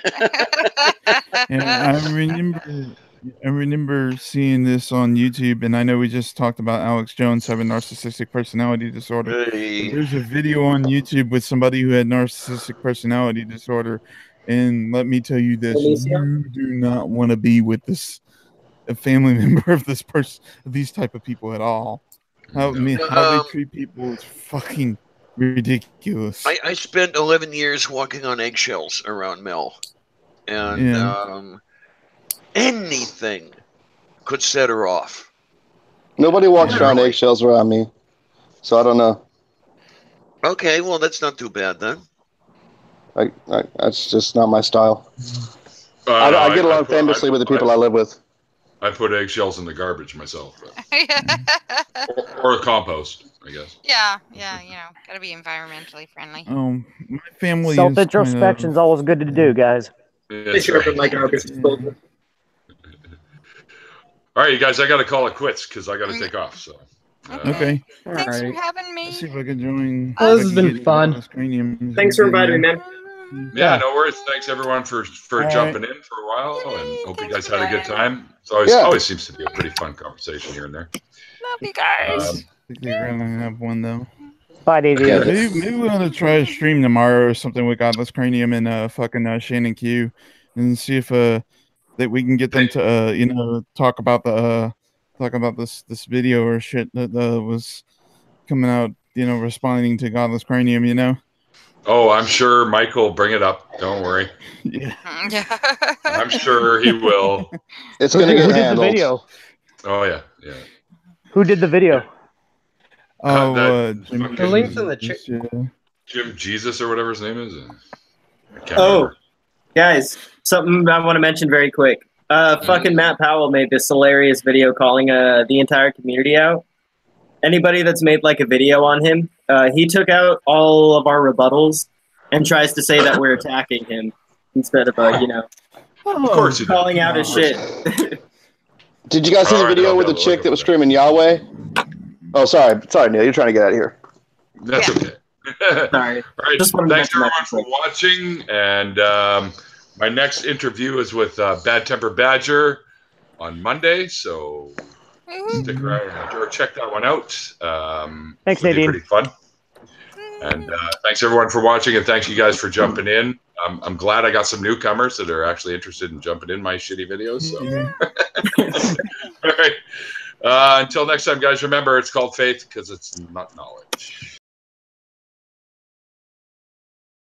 I remember seeing this on YouTube, and I know we just talked about Alex Jones having narcissistic personality disorder. Hey. There's a video on YouTube with somebody who had narcissistic personality disorder, and let me tell you this: you do not want to be with a family member of this person, these type of people at all. How they treat people is fucking ridiculous. I spent 11 years walking on eggshells around Mel, and anything could set her off. Nobody walks around eggshells around me, so I don't know. Okay, well that's not too bad then. That's just not my style. I get along famously with the people I live with. I put eggshells in the garbage myself. or compost, I guess. Yeah, gotta be environmentally friendly. My family self-introspection is always good to do, guys. That's right. All right, you guys, I got to call it quits because I got to take off. So. Okay. Thanks for having me. Let's see if I can join. Oh, this has been fun. Thanks for inviting me, man. Yeah, no worries. Thanks everyone for jumping in for a while, and hope you guys had a good time. It always seems to be a pretty fun conversation here and there. Love you guys. I think we're gonna have one though. Bye, Davey. Maybe we're gonna try to stream tomorrow or something with Godless Cranium and fucking Shannon Q, and see if that we can get them to talk about this video or shit that was coming out, responding to Godless Cranium, Oh, I'm sure Mike will bring it up. Don't worry. Yeah. I'm sure he will. It's going to get handled. Who did the video? Oh, yeah. Who did the video? The link's in the chat. Jim Jesus or whatever his name is. Guys, something I want to mention very quick. Fucking Matt Powell made this hilarious video calling the entire community out. Anybody that's made like a video on him, he took out all of our rebuttals and tries to say that we're attacking him instead of of course he calling out his shit. Did you guys see the video with the chick that was screaming Yahweh? Oh, sorry, Neil. You're trying to get out of here. That's okay. Sorry. All right. Thanks everyone for watching. And my next interview is with Bad Temper Badger on Monday. So stick around or check that one out. Thanks, Nadine. Pretty fun. And thanks everyone for watching, and thanks you guys for jumping in. I'm glad I got some newcomers that are actually interested in jumping in my shitty videos. So. All right. Until next time, guys, remember it's called faith because it's not knowledge.